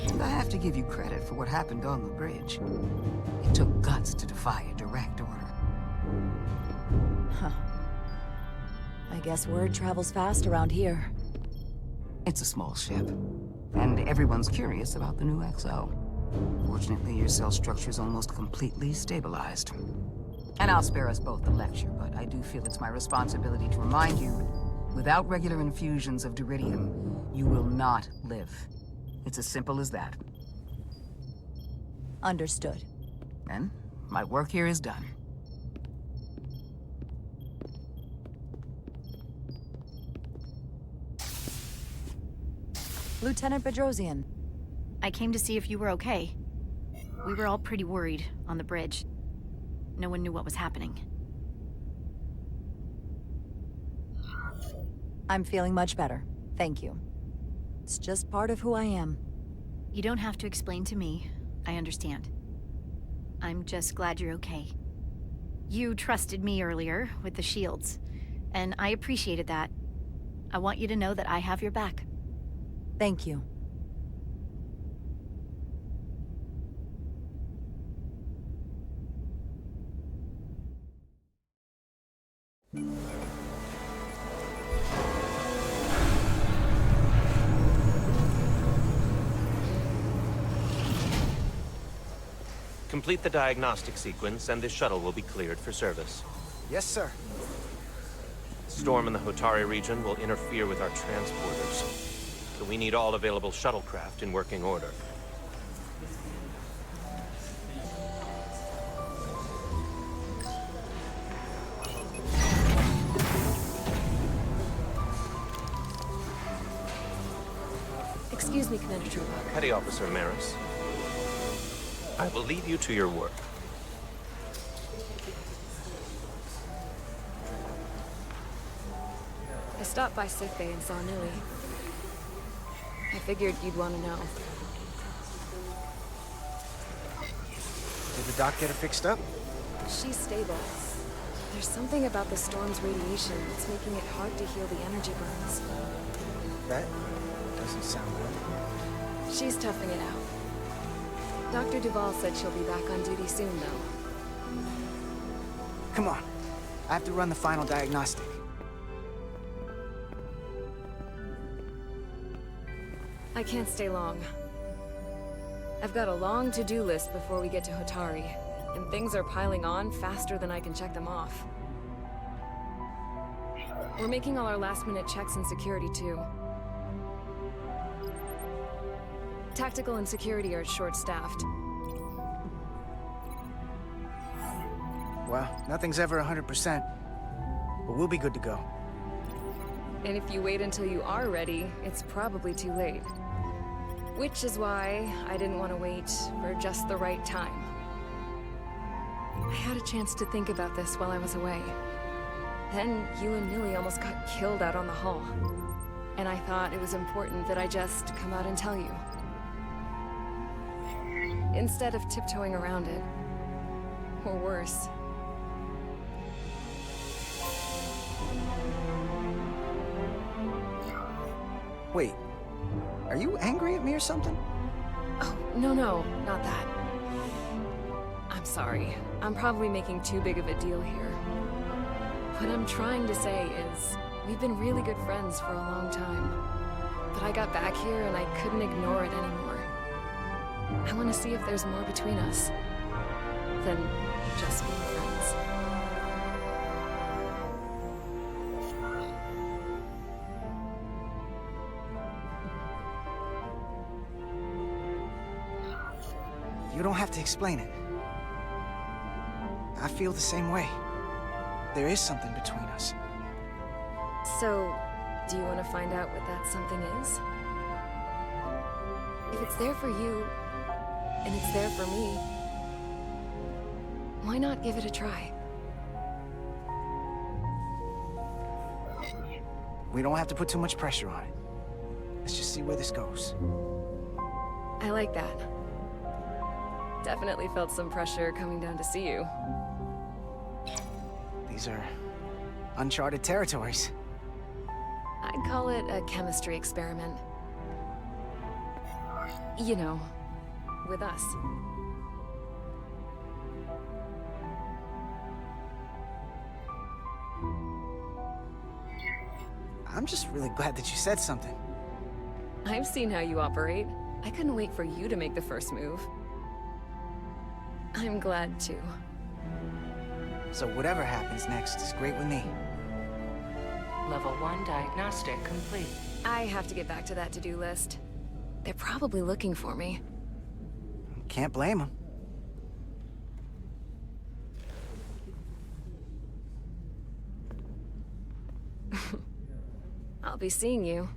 Speaker 17: And I have to give you credit for what happened on the bridge. It took guts to defy a direct order.
Speaker 3: Huh. I guess word travels fast around here.
Speaker 17: It's a small ship, and everyone's curious about the new XO. Fortunately, your cell structure's almost completely stabilized. And I'll spare us both the lecture, but I do feel it's my responsibility to remind you, without regular infusions of duridium, you will not live. It's as simple as that.
Speaker 3: Understood.
Speaker 17: Then, my work here is done.
Speaker 3: Lieutenant Bedrosian.
Speaker 12: I came to see if you were okay. We were all pretty worried on the bridge. No one knew what was happening.
Speaker 3: I'm feeling much better. Thank you. It's just part of who I am.
Speaker 12: You don't have to explain to me. I understand. I'm just glad you're okay. You trusted me earlier with the shields, and I appreciated that. I want you to know that I have your back.
Speaker 3: Thank you.
Speaker 4: Complete the diagnostic sequence, and this shuttle will be cleared for service.
Speaker 15: Yes, sir.
Speaker 4: Storm in the Hotari region will interfere with our transporters, so we need all available shuttlecraft in working order.
Speaker 6: Excuse me, Commander Truebach.
Speaker 4: Petty Officer Maris, I will leave you to your work.
Speaker 6: I stopped by sickbay and saw Nui. I figured you'd want to know.
Speaker 15: Did the doc get her fixed up?
Speaker 6: She's stable. There's something about the storm's radiation that's making it hard to heal the energy burns.
Speaker 15: That doesn't sound good.
Speaker 6: She's toughing it out. Dr. Duval said she'll be back on duty soon, though.
Speaker 9: Come on. I have to run the final diagnostic.
Speaker 6: I can't stay long. I've got a long to-do list before we get to Hotari, and things are piling on faster than I can check them off. We're making all our last-minute checks in security, too. Tactical and security are short-staffed.
Speaker 9: Well, nothing's ever 100%, but we'll be good to go.
Speaker 6: And if you wait until you are ready, it's probably too late. Which is why I didn't want to wait for just the right time. I had a chance to think about this while I was away. Then you and Millie almost got killed out on the hull. And I thought it was important that I just come out and tell you. Instead of tiptoeing around it. Or worse.
Speaker 9: Wait, are you angry at me or something?
Speaker 6: Oh, no, not that. I'm sorry. I'm probably making too big of a deal here. What I'm trying to say is, we've been really good friends for a long time. But I got back here and I couldn't ignore it anymore. I want to see if there's more between us than just being friends.
Speaker 9: You don't have to explain it. I feel the same way. There is something between us.
Speaker 6: So, do you want to find out what that something is? If it's there for you, and it's there for me, why not give it a try?
Speaker 9: We don't have to put too much pressure on it. Let's just see where this goes.
Speaker 6: I like that. Definitely felt some pressure coming down to see you.
Speaker 9: These are uncharted territories.
Speaker 6: I'd call it a chemistry experiment. You know, with us.
Speaker 9: I'm just really glad that you said something.
Speaker 6: I've seen how you operate. I couldn't wait for you to make the first move. I'm glad too.
Speaker 9: So whatever happens next is great with me.
Speaker 13: Level 1 diagnostic complete.
Speaker 6: I have to get back to that to-do list. They're probably looking for me.
Speaker 9: Can't blame them.
Speaker 6: I'll be seeing you.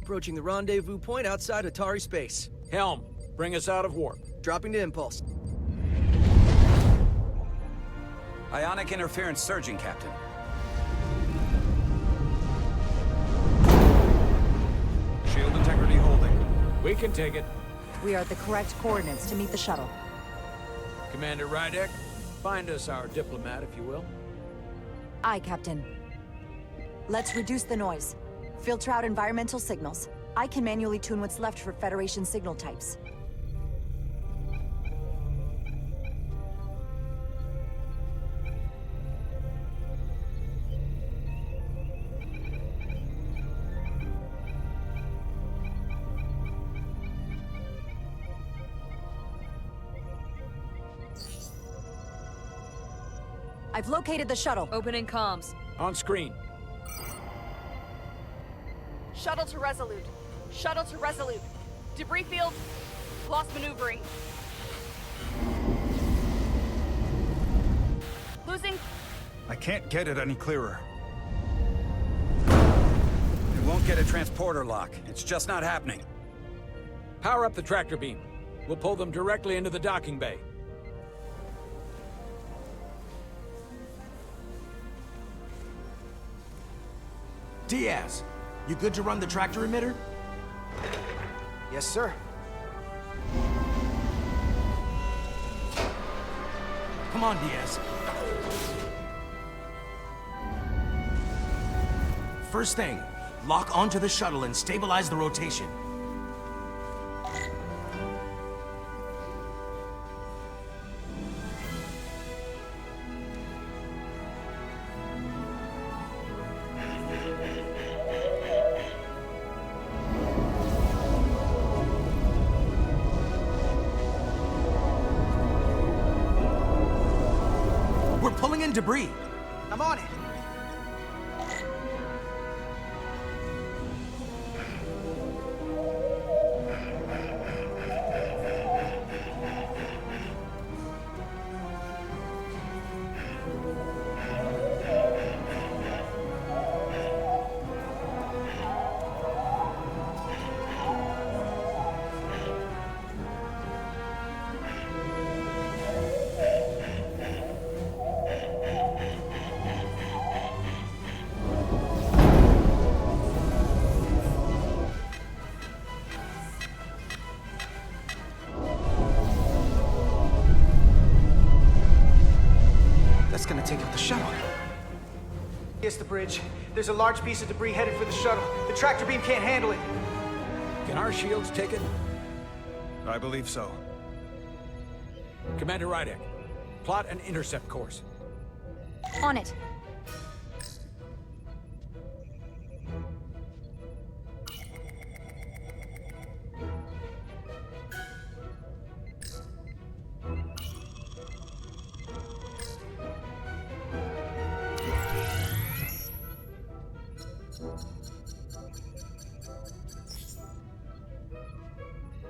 Speaker 18: Approaching the rendezvous point outside Atari space.
Speaker 16: Helm, bring us out of warp.
Speaker 18: Dropping to impulse.
Speaker 14: Ionic interference surging, Captain.
Speaker 7: Shield integrity holding.
Speaker 16: We can take it.
Speaker 3: We are at the correct coordinates to meet the shuttle.
Speaker 16: Commander Rydek, find us our diplomat, if you will.
Speaker 3: Aye, Captain. Let's reduce the noise. Filter out environmental signals. I can manually tune what's left for Federation signal types. I've located the shuttle.
Speaker 6: Opening comms.
Speaker 16: On screen.
Speaker 19: Shuttle to Resolute. Shuttle to Resolute. Debris field. Lost maneuvering. Losing.
Speaker 11: I can't get it any clearer.
Speaker 14: It won't get a transporter lock. It's just not happening.
Speaker 16: Power up the tractor beam. We'll pull them directly into the docking bay.
Speaker 2: Diaz, you good to run the tractor emitter?
Speaker 9: Yes, sir.
Speaker 2: Come on, Diaz. First thing, lock onto the shuttle and stabilize the rotation. We're pulling in debris.
Speaker 9: I'm on it. That's gonna take out the shuttle. Here's the bridge. There's a large piece of debris headed for the shuttle. The tractor beam can't handle it.
Speaker 16: Can our shields take it?
Speaker 11: I believe so.
Speaker 16: Commander Rydek, plot an intercept course.
Speaker 3: On it.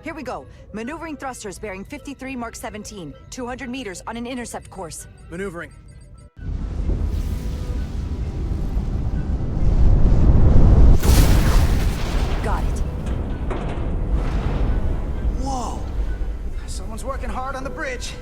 Speaker 3: Here we go. Maneuvering thrusters bearing 53 Mark 17, 200 meters on an intercept course.
Speaker 18: Maneuvering.
Speaker 3: Got it.
Speaker 9: Whoa! Someone's working hard on the bridge.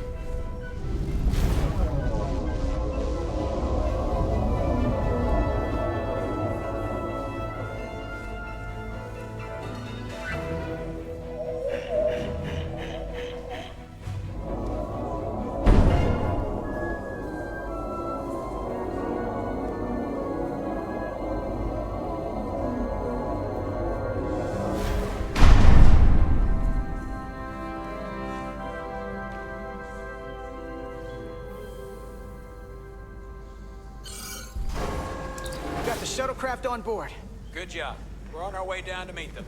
Speaker 9: Got the shuttlecraft on board.
Speaker 16: Good job. We're on our way down to meet them.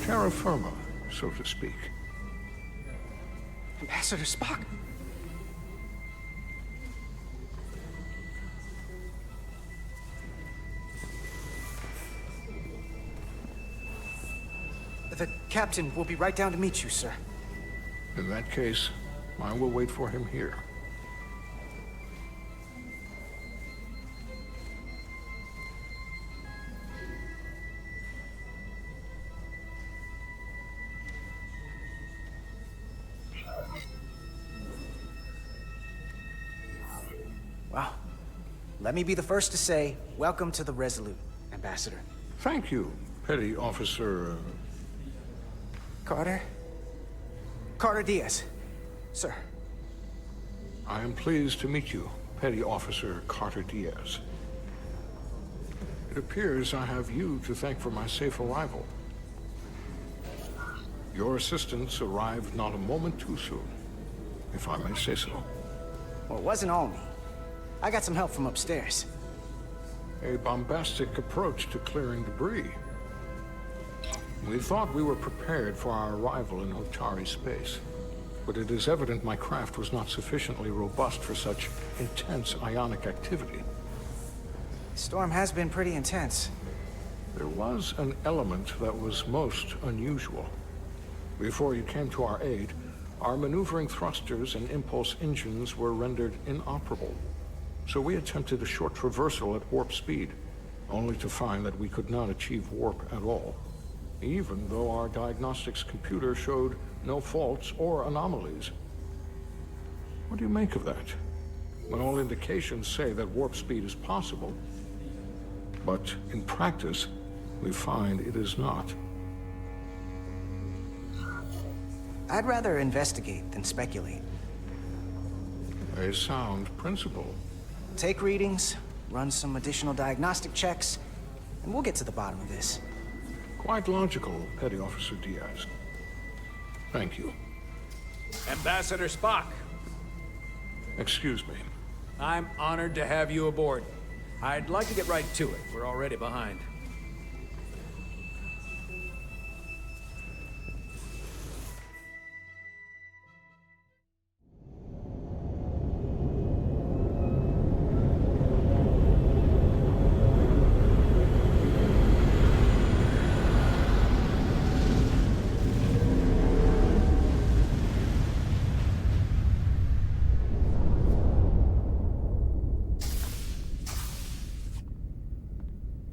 Speaker 20: Terra firma, so to speak.
Speaker 9: Ambassador Spock? The captain will be right down to meet you, sir.
Speaker 20: In that case, I will wait for him here.
Speaker 9: Well, let me be the first to say, welcome to the Resolute, Ambassador.
Speaker 20: Thank you, Petty Officer...
Speaker 9: Carter? Carter Diaz. Sir.
Speaker 20: I am pleased to meet you, Petty Officer Carter Diaz. It appears I have you to thank for my safe arrival. Your assistance arrived not a moment too soon, if I may say so.
Speaker 9: Well, it wasn't all me. I got some help from upstairs.
Speaker 20: A bombastic approach to clearing debris. We thought we were prepared for our arrival in Otari space, but it is evident my craft was not sufficiently robust for such intense ionic activity.
Speaker 9: The storm has been pretty intense.
Speaker 20: There was an element that was most unusual. Before you came to our aid, our maneuvering thrusters and impulse engines were rendered inoperable. So we attempted a short traversal at warp speed, only to find that we could not achieve warp at all, even though our diagnostics computer showed no faults or anomalies. What do you make of that? when all indications say that warp speed is possible. But in practice, we find it is not.
Speaker 9: I'd rather investigate than speculate.
Speaker 20: A sound principle.
Speaker 9: Take readings, run some additional diagnostic checks, and we'll get to the bottom of this.
Speaker 20: Quite logical, Petty Officer Diaz. Thank you.
Speaker 16: Ambassador Spock.
Speaker 20: Excuse me.
Speaker 16: I'm honored to have you aboard. I'd like to get right to it. We're already behind.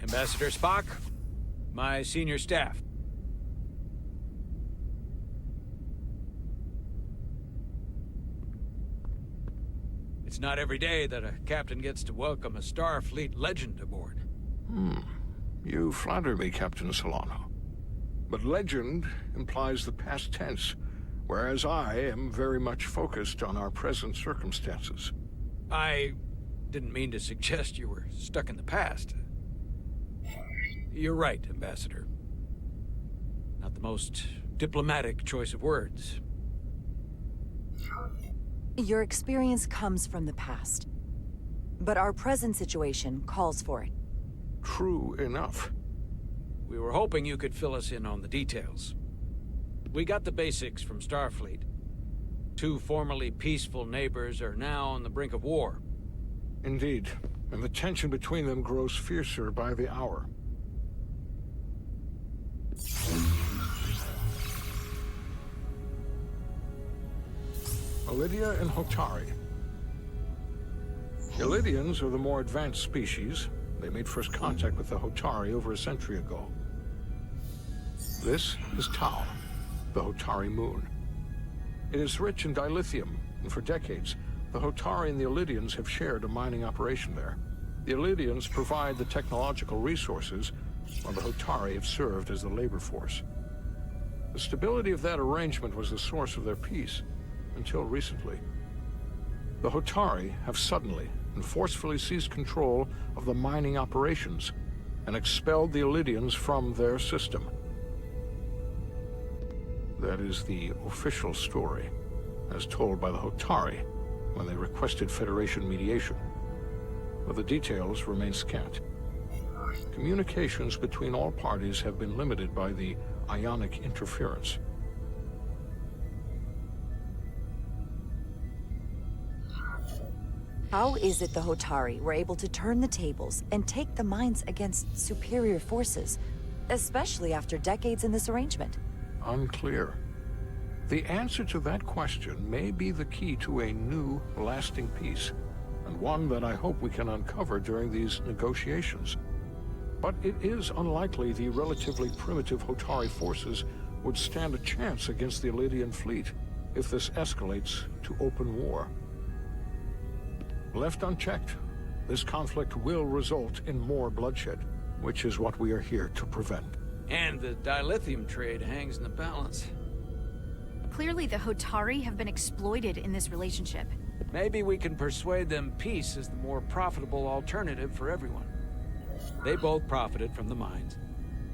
Speaker 16: Ambassador Spock, my senior staff. It's not every day that a captain gets to welcome a Starfleet legend aboard.
Speaker 20: You flatter me, Captain Solano. But legend implies the past tense, whereas I am very much focused on our present circumstances.
Speaker 16: I didn't mean to suggest you were stuck in the past. You're right, Ambassador. Not the most diplomatic choice of words.
Speaker 3: Your experience comes from the past. But our present situation calls for it.
Speaker 20: True enough.
Speaker 16: We were hoping you could fill us in on the details. We got the basics from Starfleet. Two formerly peaceful neighbors are now on the brink of war.
Speaker 20: Indeed, and the tension between them grows fiercer by the hour. Lydia and Hotari. The Lydians are the more advanced species. They made first contact with the Hotari over a century ago. This is Tau, the Hotari moon. It is rich in dilithium, and for decades, the Hotari and the Illydians have shared a mining operation there. The Illydians provide the technological resources, while the Hotari have served as the labor force. The stability of that arrangement was the source of their peace, until recently. The Hotari have suddenly and forcefully seized control of the mining operations and expelled the Illydians from their system. That is the official story, as told by the Hotari when they requested Federation mediation. But the details remain scant. Communications between all parties have been limited by the ionic interference.
Speaker 3: How is it the Hotari were able to turn the tables and take the mines against superior forces, especially after decades in this arrangement?
Speaker 20: Unclear. The answer to that question may be the key to a new, lasting peace, and one that I hope we can uncover during these negotiations. But it is unlikely the relatively primitive Hotari forces would stand a chance against the Illydian fleet if this escalates to open war. Left unchecked, this conflict will result in more bloodshed, which is what we are here to prevent.
Speaker 16: And the dilithium trade hangs in the balance.
Speaker 12: Clearly, the Hotari have been exploited in this relationship.
Speaker 16: Maybe we can persuade them peace is the more profitable alternative for everyone. They both profited from the mines.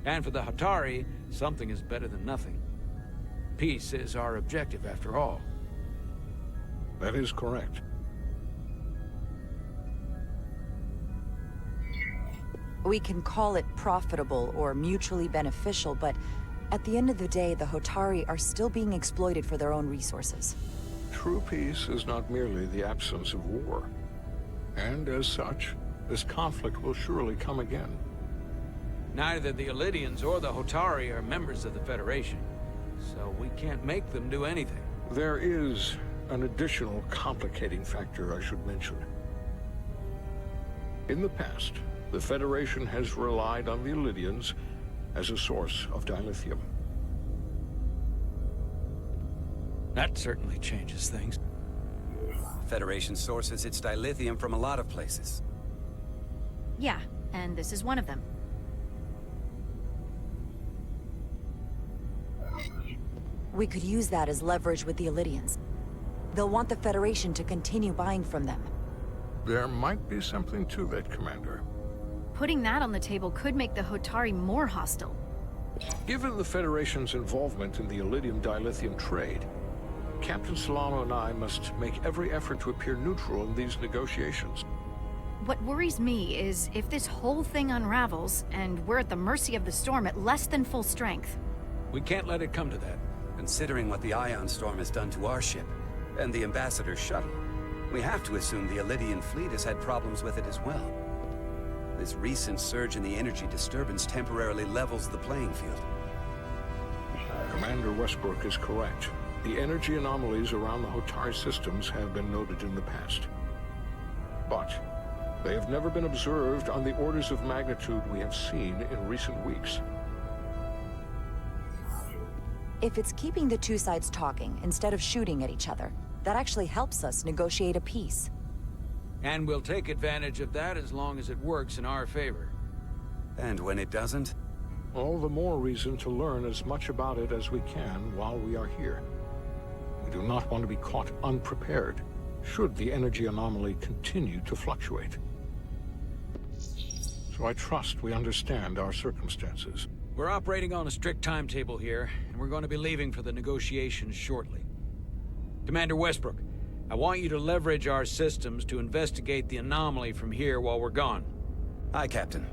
Speaker 16: And for the Hotari, something is better than nothing. Peace is our objective, after all.
Speaker 20: That is correct.
Speaker 3: We can call it profitable or mutually beneficial, but at the end of the day, the Hotari are still being exploited for their own resources.
Speaker 20: True peace is not merely the absence of war. And as such, this conflict will surely come again.
Speaker 16: Neither the Illydians or the Hotari are members of the Federation, so we can't make them do anything.
Speaker 20: There is an additional complicating factor I should mention. In the past, the Federation has relied on the Illydians as a source of dilithium.
Speaker 16: That certainly changes things.
Speaker 14: The Federation sources its dilithium from a lot of places.
Speaker 12: Yeah, and this is one of them.
Speaker 3: We could use that as leverage with the Illydians. They'll want the Federation to continue buying from them.
Speaker 20: There might be something to that, Commander.
Speaker 12: Putting that on the table could make the Hotari more hostile.
Speaker 20: Given the Federation's involvement in the Iridium dilithium trade, Captain Solano and I must make every effort to appear neutral in these negotiations.
Speaker 12: What worries me is if this whole thing unravels, and we're at the mercy of the storm at less than full strength.
Speaker 16: We can't let it come to that.
Speaker 14: Considering what the Ion Storm has done to our ship, and the Ambassador's shuttle, we have to assume the Ilidian fleet has had problems with it as well. This recent surge in the energy disturbance temporarily levels the playing field.
Speaker 20: Commander Westbrook is correct. The energy anomalies around the Hotari systems have been noted in the past. But they have never been observed on the orders of magnitude we have seen in recent weeks.
Speaker 3: If it's keeping the two sides talking instead of shooting at each other, that actually helps us negotiate a peace.
Speaker 1: And we'll take advantage of that as long as it works in our favor.
Speaker 14: And when it doesn't?
Speaker 20: All the more reason to learn as much about it as we can while we are here. We do not want to be caught unprepared, should the energy anomaly continue to fluctuate. So I trust we understand our circumstances.
Speaker 1: We're operating on a strict timetable here, and we're going to be leaving for the negotiations shortly. Commander Westbrook, I want you to leverage our systems to investigate the anomaly from here while we're gone.
Speaker 14: Aye, Captain.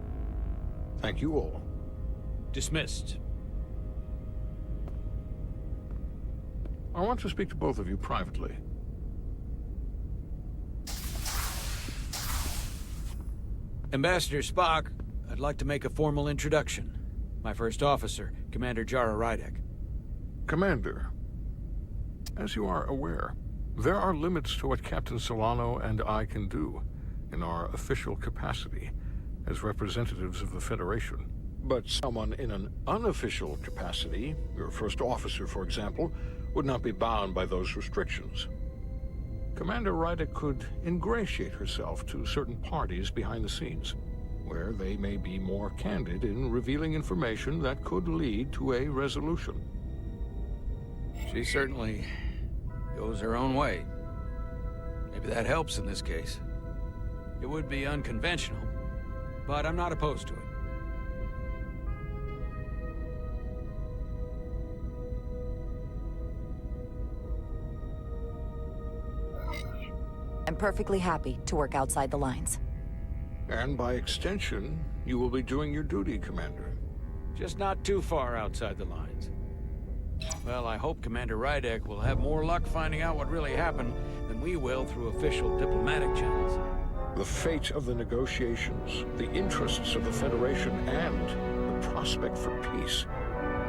Speaker 20: Thank you all.
Speaker 1: Dismissed.
Speaker 20: I want to speak to both of you privately.
Speaker 1: Ambassador Spock, I'd like to make a formal introduction. My first officer, Commander Jara Rydek.
Speaker 20: Commander, as you are aware, there are limits to what Captain Solano and I can do in our official capacity as representatives of the Federation. But someone in an unofficial capacity, your first officer, for example, would not be bound by those restrictions. Commander Rydek could ingratiate herself to certain parties behind the scenes, where they may be more candid in revealing information that could lead to a resolution.
Speaker 1: She certainly goes her own way. Maybe that helps in this case. It would be unconventional, but I'm not opposed to it.
Speaker 3: I'm perfectly happy to work outside the lines.
Speaker 20: And by extension, you will be doing your duty, Commander.
Speaker 1: Just not too far outside the lines. Well, I hope Commander Rydek will have more luck finding out what really happened than we will through official diplomatic channels.
Speaker 20: The fate of the negotiations, the interests of the Federation, and the prospect for peace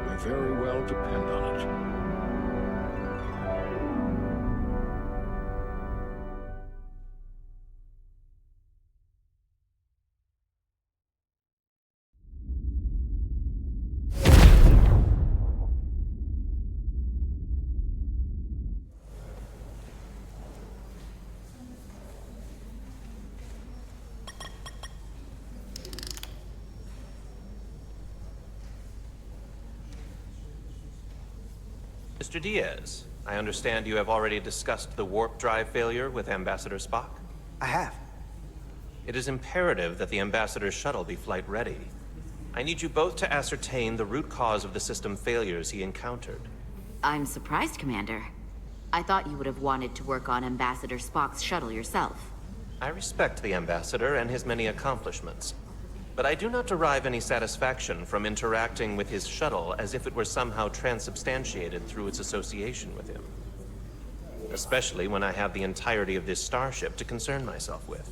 Speaker 20: may very well depend on it.
Speaker 4: Mr. Diaz, I understand you have already discussed the warp drive failure with Ambassador Spock?
Speaker 9: I have.
Speaker 4: It is imperative that the Ambassador's shuttle be flight ready. I need you both to ascertain the root cause of the system failures he encountered.
Speaker 10: I'm surprised, Commander. I thought you would have wanted to work on Ambassador Spock's shuttle yourself.
Speaker 4: I respect the Ambassador and his many accomplishments, but I do not derive any satisfaction from interacting with his shuttle as if it were somehow transubstantiated through its association with him. Especially when I have the entirety of this starship to concern myself with.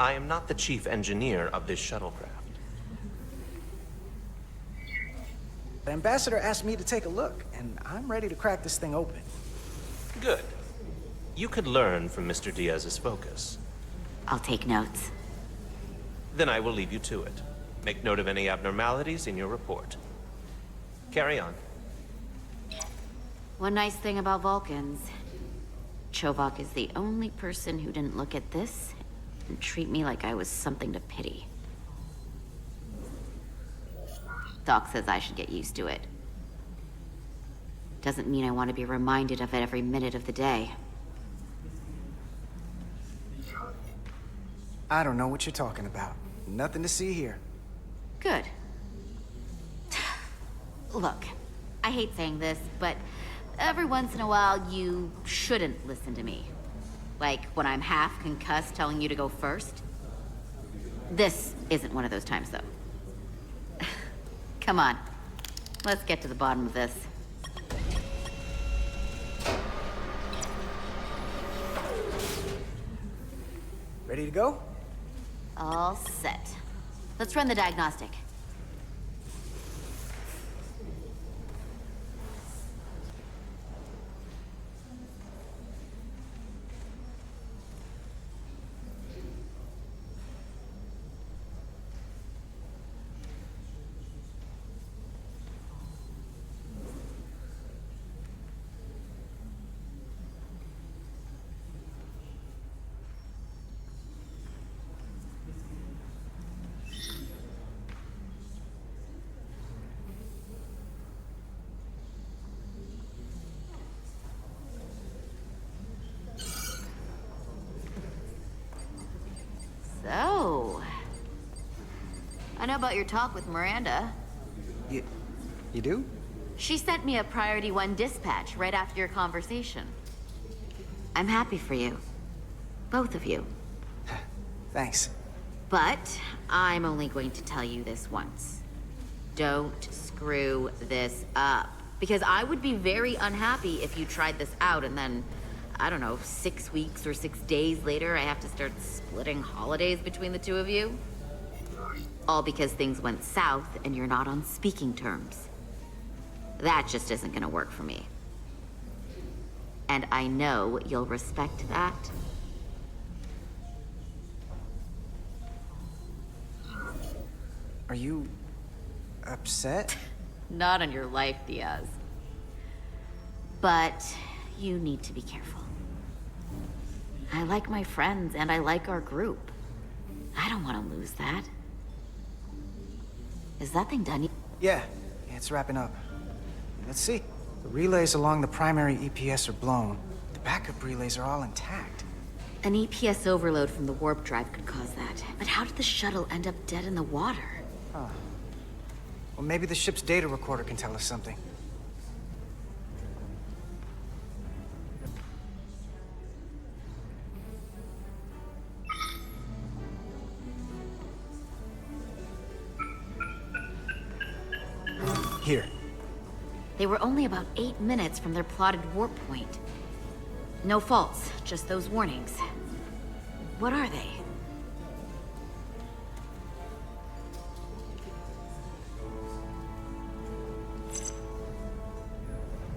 Speaker 4: I am not the chief engineer of this shuttlecraft.
Speaker 9: The Ambassador asked me to take a look, and I'm ready to crack this thing open.
Speaker 4: Good. You could learn from Mr. Diaz's focus.
Speaker 10: I'll take notes.
Speaker 4: Then I will leave you to it. Make note of any abnormalities in your report. Carry on.
Speaker 10: One nice thing about Vulcans, Chovok is the only person who didn't look at this and treat me like I was something to pity. Doc says I should get used to it. Doesn't mean I want to be reminded of it every minute of the day.
Speaker 9: I don't know what you're talking about. Nothing to see here.
Speaker 10: Good. Look, I hate saying this, but every once in a while you shouldn't listen to me. Like when I'm half concussed telling you to go first. This isn't one of those times, though. Come on, let's get to the bottom of this.
Speaker 9: Ready to go?
Speaker 10: All set. Let's run the diagnostic. So, I know about your talk with Miranda.
Speaker 9: You do?
Speaker 10: She sent me a Priority 1 dispatch right after your conversation. I'm happy for you. Both of you.
Speaker 9: Thanks.
Speaker 10: But I'm only going to tell you this once. Don't screw this up. Because I would be very unhappy if you tried this out and then, I don't know, 6 weeks or 6 days later, I have to start splitting holidays between the two of you. All because things went south and you're not on speaking terms. That just isn't gonna work for me. And I know you'll respect that.
Speaker 9: Are you upset?
Speaker 10: Not on your life, Diaz. But you need to be careful. I like my friends and I like our group. I don't want to lose that. Is that thing done?
Speaker 9: Yeah, it's wrapping up. Let's see. The relays along the primary EPS are blown. The backup relays are all intact.
Speaker 10: An EPS overload from the warp drive could cause that. But how did the shuttle end up dead in the water?
Speaker 9: Huh. Well, maybe the ship's data recorder can tell us something. Here.
Speaker 10: They were only about 8 minutes from their plotted warp point. No faults, just those warnings. What are they?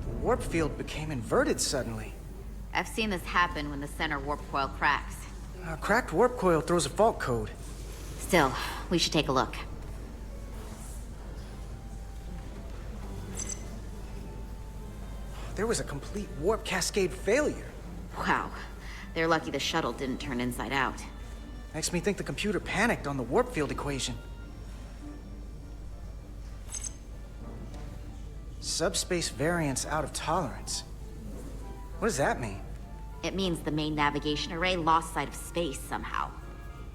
Speaker 9: The warp field became inverted suddenly.
Speaker 10: I've seen this happen when the center warp coil cracks.
Speaker 9: A cracked warp coil throws a fault code.
Speaker 10: Still, we should take a look.
Speaker 9: There was a complete warp cascade failure.
Speaker 10: Wow. They're lucky the shuttle didn't turn inside out.
Speaker 9: Makes me think the computer panicked on the warp field equation. Subspace variance out of tolerance. What does that mean?
Speaker 10: It means the main navigation array lost sight of space somehow.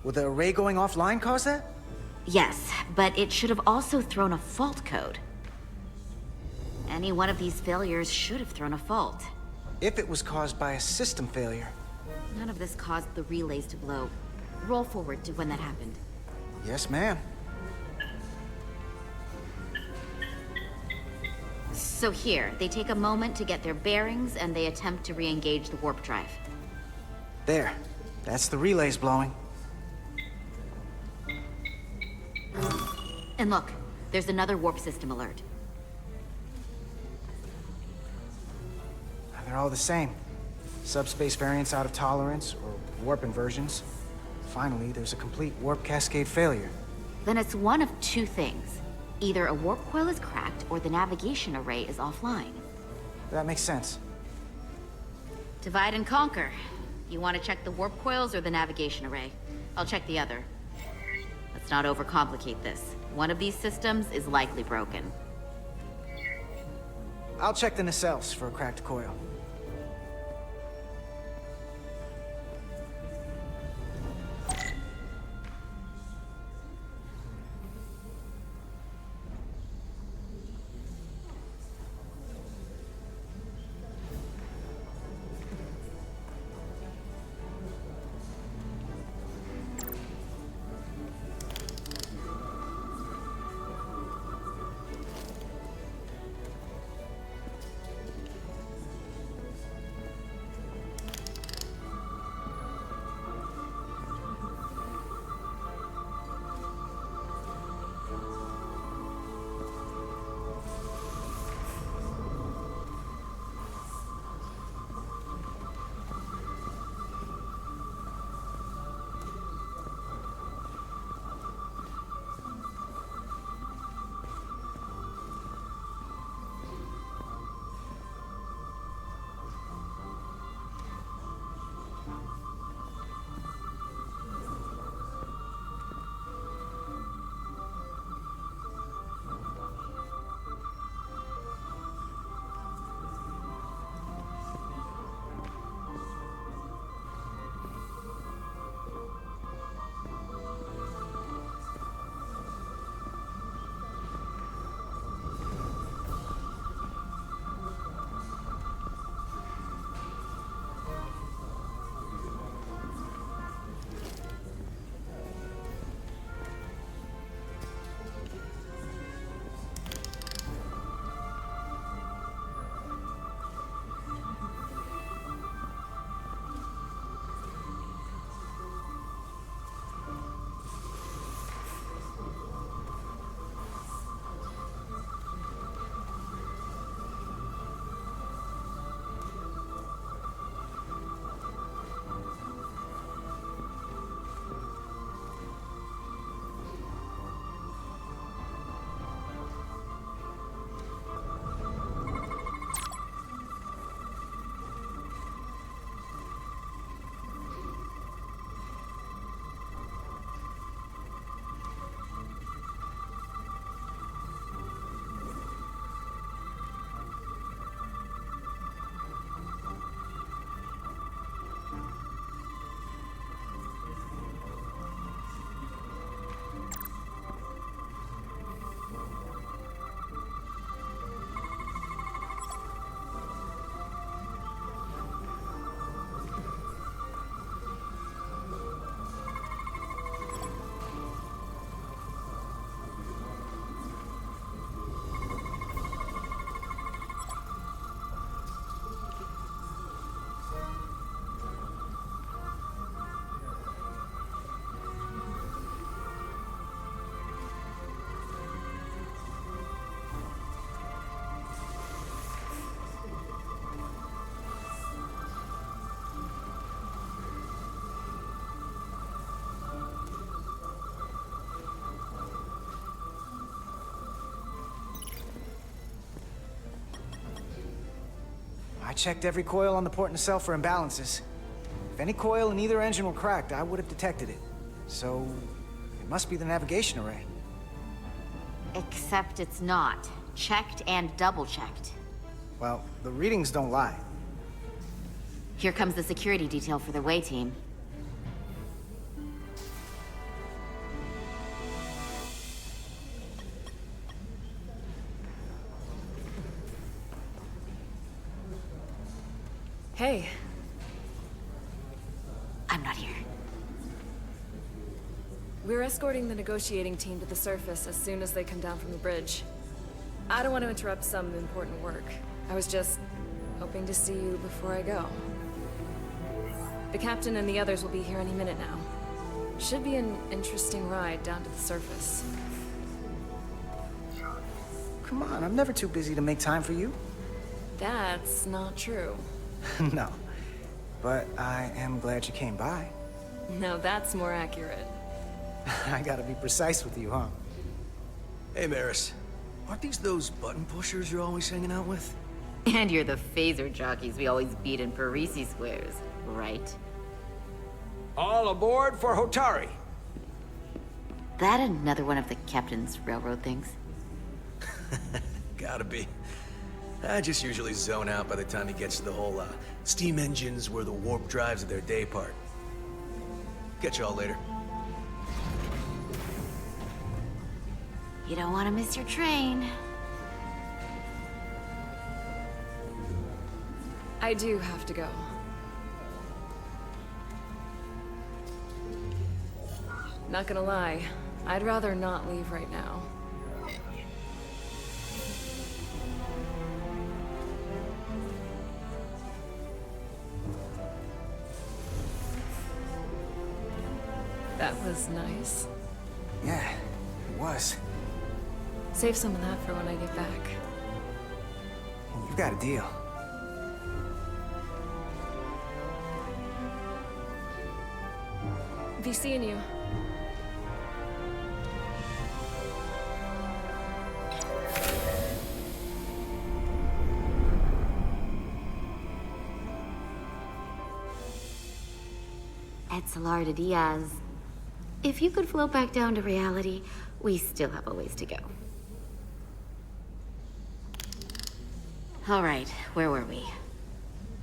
Speaker 9: Will the array going offline cause that?
Speaker 10: Yes, but it should have also thrown a fault code. Any one of these failures should have thrown a fault.
Speaker 9: If it was caused by a system failure.
Speaker 10: None of this caused the relays to blow. Roll forward to when that happened.
Speaker 9: Yes, ma'am.
Speaker 10: So here, they take a moment to get their bearings and they attempt to re-engage the warp drive.
Speaker 9: There. That's the relays blowing.
Speaker 10: And look, there's another warp system alert.
Speaker 9: They're all the same. Subspace variance out of tolerance, or warp inversions. Finally, there's a complete warp cascade failure.
Speaker 10: Then it's one of two things. Either a warp coil is cracked, or the navigation array is offline.
Speaker 9: That makes sense.
Speaker 10: Divide and conquer. You want to check the warp coils or the navigation array? I'll check the other. Let's not overcomplicate this. One of these systems is likely broken.
Speaker 9: I'll check the nacelles for a cracked coil. I checked every coil on the port nacelle for imbalances. If any coil in either engine were cracked, I would have detected it. So, it must be the navigation array.
Speaker 10: Except it's not. Checked and double-checked.
Speaker 9: Well, the readings don't lie.
Speaker 10: Here comes the security detail for the way team.
Speaker 6: Hey.
Speaker 10: I'm not here.
Speaker 6: We're escorting the negotiating team to the surface as soon as they come down from the bridge. I don't want to interrupt some important work. I was just hoping to see you before I go. The captain and the others will be here any minute now. Should be an interesting ride down to the surface.
Speaker 9: Come on, I'm never too busy to make time for you.
Speaker 6: That's not true.
Speaker 9: No, but I am glad you came by.
Speaker 6: No, that's more accurate.
Speaker 9: I gotta be precise with you, huh?
Speaker 18: Hey, Maris. Aren't these those button pushers you're always hanging out with?
Speaker 10: And you're the phaser jockeys we always beat in Parisi squares, right?
Speaker 16: All aboard for Hotari.
Speaker 10: That another one of the captain's railroad things?
Speaker 2: Gotta be. I just usually zone out by the time he gets to the whole, steam engines were the warp drives of their day part. Catch y'all later.
Speaker 10: You don't want to miss your train.
Speaker 6: I do have to go. Not gonna lie, I'd rather not leave right now. That was nice.
Speaker 9: Yeah, it was.
Speaker 6: Save some of that for when I get back.
Speaker 9: You got a deal.
Speaker 6: Be seeing you.
Speaker 10: Etzelar de Diaz. If you could float back down to reality, we still have a ways to go. All right, where were we?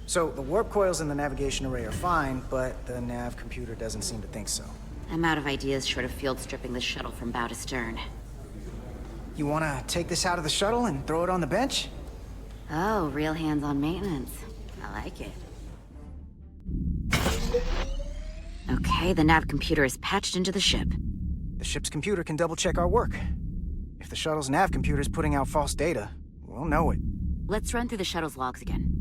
Speaker 9: So, the warp coils in the navigation array are fine, but the nav computer doesn't seem to think so.
Speaker 10: I'm out of ideas short of field stripping the shuttle from bow to stern.
Speaker 9: You wanna take this out of the shuttle and throw it on the bench?
Speaker 10: Oh, real hands-on maintenance. I like it. Okay, the nav computer is patched into the ship.
Speaker 9: The ship's computer can double-check our work. If the shuttle's nav computer is putting out false data, we'll know it.
Speaker 10: Let's run through the shuttle's logs again.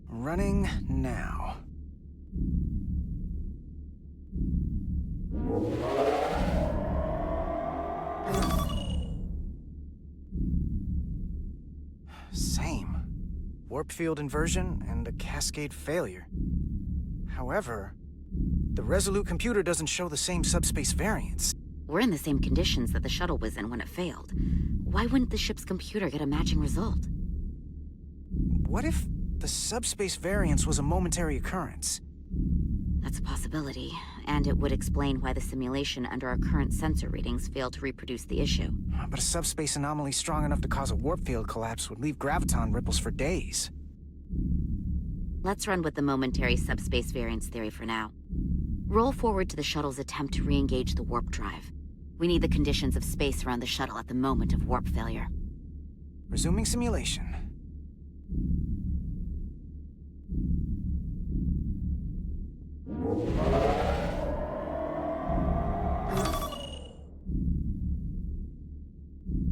Speaker 9: Running now. Same. Warp field inversion and a cascade failure. However, the Resolute computer doesn't show the same subspace variance.
Speaker 10: We're in the same conditions that the shuttle was in when it failed. Why wouldn't the ship's computer get a matching result?
Speaker 9: What if the subspace variance was a momentary occurrence?
Speaker 10: That's a possibility, and it would explain why the simulation under our current sensor readings failed to reproduce the issue.
Speaker 9: But a subspace anomaly strong enough to cause a warp field collapse would leave graviton ripples for days.
Speaker 10: Let's run with the momentary subspace variance theory for now. Roll forward to the shuttle's attempt to re-engage the warp drive. We need the conditions of space around the shuttle at the moment of warp failure.
Speaker 9: Resuming simulation.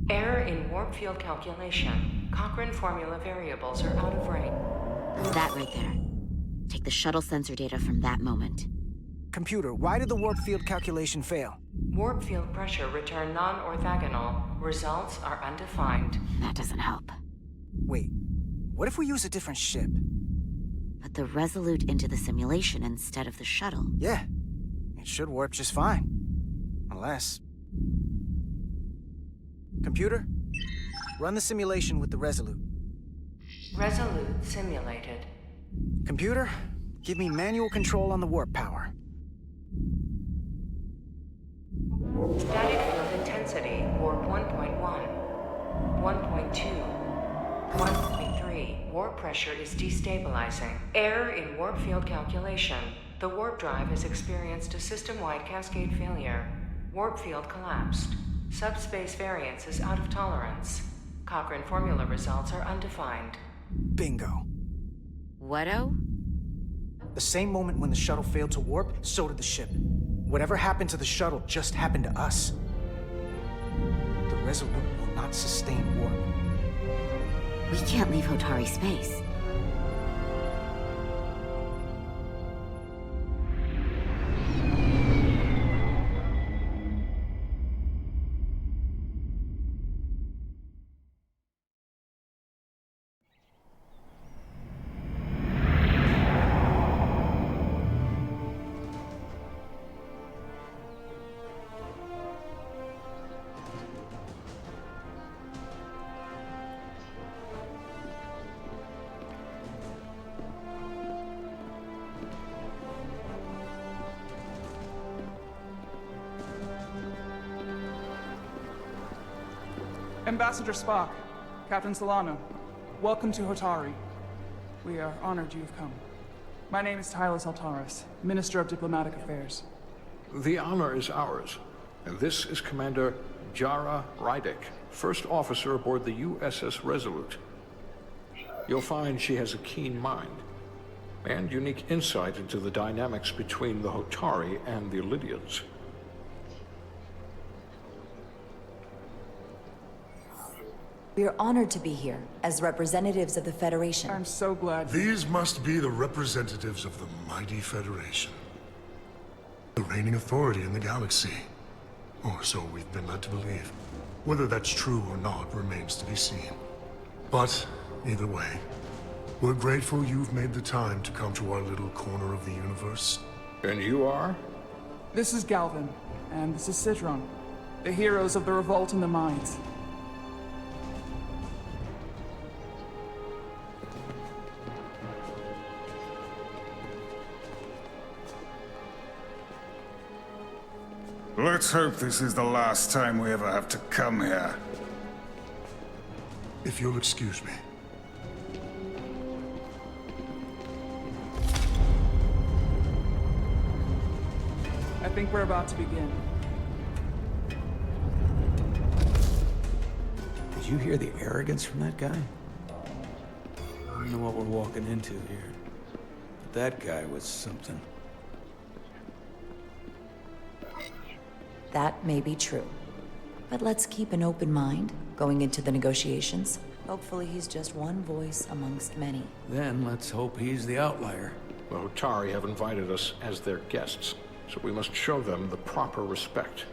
Speaker 13: Error in warp field calculation. Cochrane formula variables are out of range.
Speaker 10: That right there. Take the shuttle sensor data from that moment.
Speaker 9: Computer, why did the warp field calculation fail?
Speaker 13: Warp field pressure returned non-orthogonal. Results are undefined.
Speaker 10: That doesn't help.
Speaker 9: Wait, what if we use a different ship?
Speaker 10: Put the Resolute into the simulation instead of the shuttle.
Speaker 9: Yeah, it should warp just fine. Unless... Computer, run the simulation with the Resolute.
Speaker 13: Resolute simulated.
Speaker 9: Computer, give me manual control on the warp power.
Speaker 13: Static field intensity, warp 1.1, 1.2, 1.3. Warp pressure is destabilizing. Error in warp field calculation. The warp drive has experienced a system-wide cascade failure. Warp field collapsed. Subspace variance is out of tolerance. Cochrane formula results are undefined.
Speaker 9: Bingo.
Speaker 10: What-o?
Speaker 9: The same moment when the shuttle failed to warp, so did the ship. Whatever happened to the shuttle just happened to us. The Resolute will not sustain warp.
Speaker 10: We can't leave Hotari space.
Speaker 21: Ambassador Spock, Captain Solano, welcome to Hotari. We are honored you have come. My name is Tylos Altaris, Minister of Diplomatic Affairs.
Speaker 20: The honor is ours, and this is Commander Jara Rydick, first officer aboard the USS Resolute. You'll find she has a keen mind, and unique insight into the dynamics between the Hotari and the Illydians.
Speaker 3: We are honored to be here as representatives of the Federation.
Speaker 21: I'm so glad.
Speaker 22: These must be the representatives of the mighty Federation. The reigning authority in the galaxy. Or so we've been led to believe. Whether that's true or not remains to be seen. But, either way, we're grateful you've made the time to come to our little corner of the universe.
Speaker 20: And you are?
Speaker 21: This is Galvin, and this is Citron, the heroes of the revolt in the mines.
Speaker 23: Let's hope this is the last time we ever have to come here.
Speaker 22: If you'll excuse me.
Speaker 21: I think we're about to begin.
Speaker 1: Did you hear the arrogance from that guy? I don't know what we're walking into here. But that guy was something.
Speaker 3: That may be true. But let's keep an open mind going into the negotiations. Hopefully he's just one voice amongst many.
Speaker 1: Then let's hope he's the outlier.
Speaker 20: The Hotari have invited us as their guests, so we must show them the proper respect.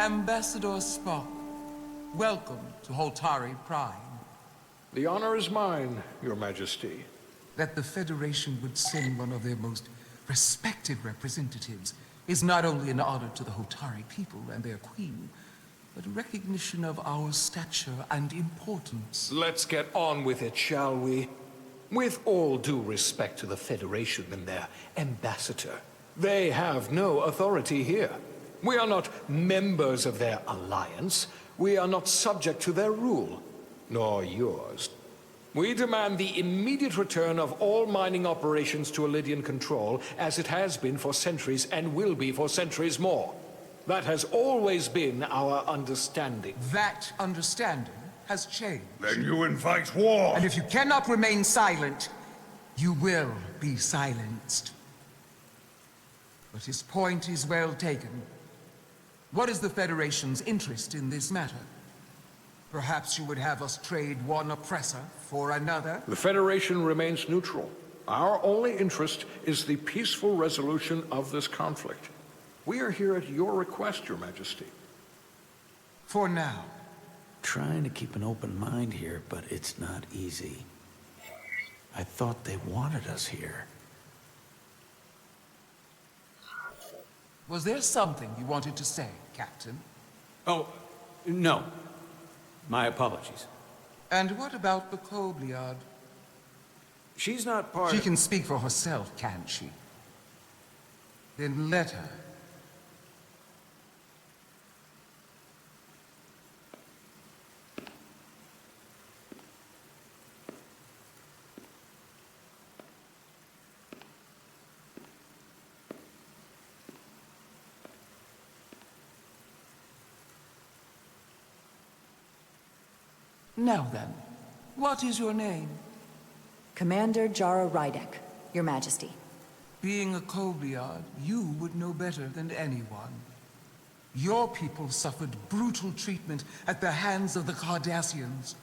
Speaker 24: Ambassador Spock, welcome to Hotari Prime.
Speaker 20: The honor is mine, Your Majesty.
Speaker 24: That the Federation would send one of their most respected representatives is not only an honor to the Hotari people and their queen, but a recognition of our stature and importance.
Speaker 20: Let's get on with it, shall we? With all due respect to the Federation and their ambassador, they have no authority here. We are not members of their alliance. We are not subject to their rule, nor yours. We demand the immediate return of all mining operations to Illydian control, as it has been for centuries and will be for centuries more. That has always been our understanding.
Speaker 24: That understanding has changed.
Speaker 23: Then you invite war!
Speaker 24: And if you cannot remain silent, you will be silenced. But his point is well taken. What is the Federation's interest in this matter? Perhaps you would have us trade one oppressor for another?
Speaker 20: The Federation remains neutral. Our only interest is the peaceful resolution of this conflict. We are here at your request, Your Majesty.
Speaker 24: For now.
Speaker 1: Trying to keep an open mind here, but it's not easy. I thought they wanted us here.
Speaker 24: Was there something you wanted to say, Captain?
Speaker 1: Oh, no. My apologies.
Speaker 24: And what about the Kobliad?
Speaker 1: She's not part
Speaker 24: She can speak for herself, can't she? Then let her. Now then, what is your name?
Speaker 3: Commander Jara Rydek, Your Majesty.
Speaker 24: Being a Kobliad, you would know better than anyone. Your people suffered brutal treatment at the hands of the Cardassians.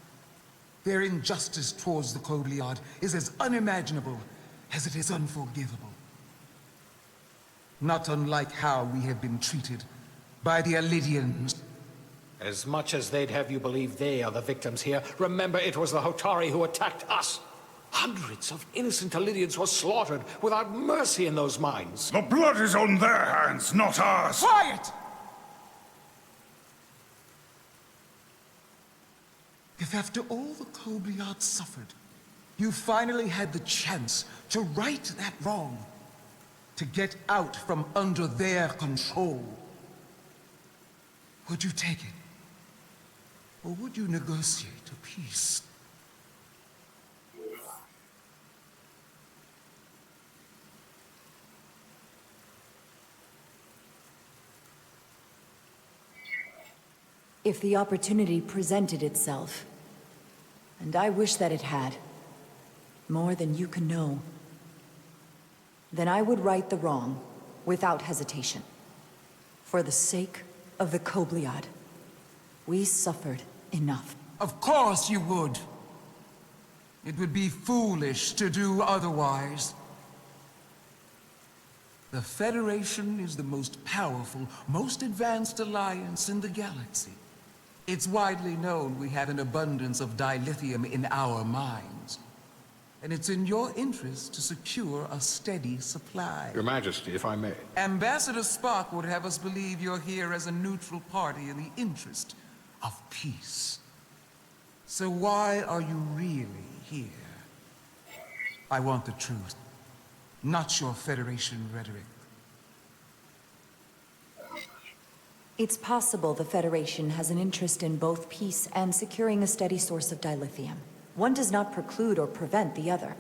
Speaker 24: Their injustice towards the Kobliad is as unimaginable as it is unforgivable. Not unlike how we have been treated by the Alidians.
Speaker 5: As much as they'd have you believe they are the victims here, remember it was the Hotari who attacked us. Hundreds of innocent Alidians were slaughtered without mercy in those mines.
Speaker 23: The blood is on their hands, not ours!
Speaker 24: Quiet! If after all the Kobliad suffered, you finally had the chance to right that wrong, to get out from under their control, would you take it? Or would you negotiate a peace?
Speaker 3: If the opportunity presented itself, and I wish that it had, more than you can know, then I would right the wrong without hesitation. For the sake of the Kobliad, we suffered enough.
Speaker 24: Of course you would. It would be foolish to do otherwise. The Federation is the most powerful, most advanced alliance in the galaxy. It's widely known we have an abundance of dilithium in our mines. And it's in your interest to secure a steady supply.
Speaker 20: Your Majesty, if I may.
Speaker 24: Ambassador Spock would have us believe you're here as a neutral party in the interest of peace. So why are you really here? I want the truth, not your Federation rhetoric.
Speaker 3: It's possible the Federation has an interest in both peace and securing a steady source of dilithium. One does not preclude or prevent the other.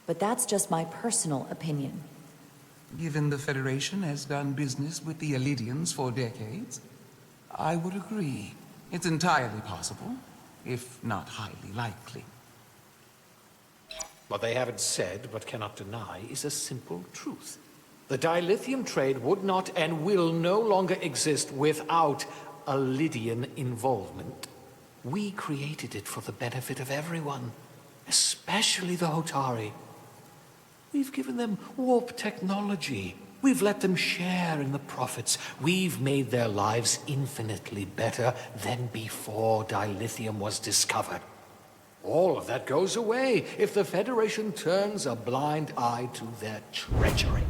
Speaker 3: But that's just my personal opinion.
Speaker 24: Given the Federation has done business with the Alidians for decades, I would agree. It's entirely possible, if not highly likely.
Speaker 5: What they haven't said, but cannot deny, is a simple truth. The dilithium trade would not and will no longer exist without Alidian involvement. We created it for the benefit of everyone, especially the Hotari. We've given them warp technology. We've let them share in the profits. We've made their lives infinitely better than before dilithium was discovered. All of that goes away if the Federation turns a blind eye to their treachery.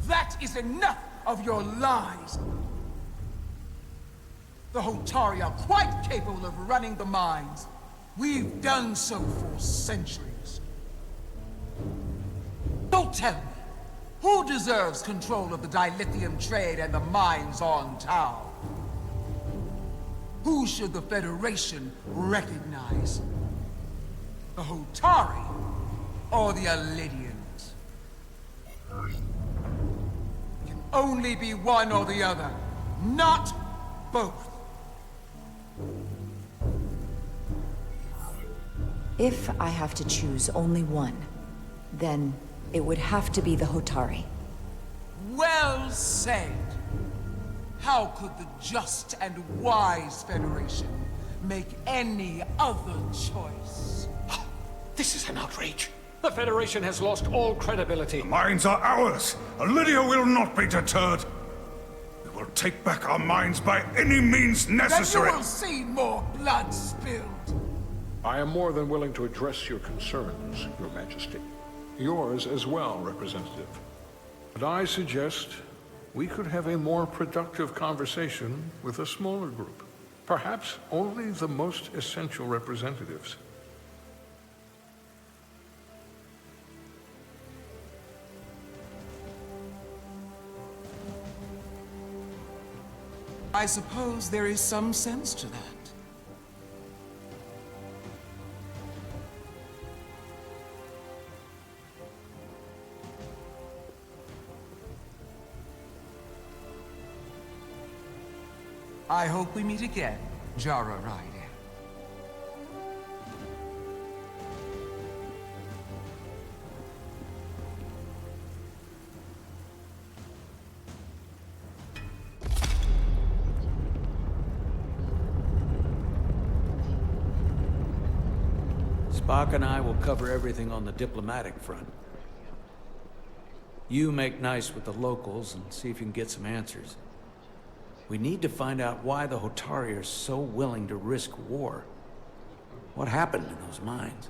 Speaker 24: That is enough of your lies! The Hotari are quite capable of running the mines. We've done so for centuries. Don't tell me, who deserves control of the dilithium trade and the mines on Tau? Who should the Federation recognize? The Hotari or the Alidians? It can only be one or the other, not both.
Speaker 3: If I have to choose only one, then it would have to be the Hotari.
Speaker 24: Well said. How could the just and wise Federation make any other choice?
Speaker 5: This is an outrage. The Federation has lost all credibility.
Speaker 23: The mines are ours. Lydia will not be deterred. We will take back our mines by any means necessary.
Speaker 24: Then you will see more blood spilled.
Speaker 20: I am more than willing to address your concerns, Your Majesty. Yours as well, Representative. But I suggest we could have a more productive conversation with a smaller group. Perhaps only the most essential representatives.
Speaker 24: I suppose there is some sense to that. I hope we meet again, Jara Ryder.
Speaker 1: Bach and I will cover everything on the diplomatic front. You make nice with the locals and see if you can get some answers. We need to find out why the Hotari are so willing to risk war. What happened in those mines?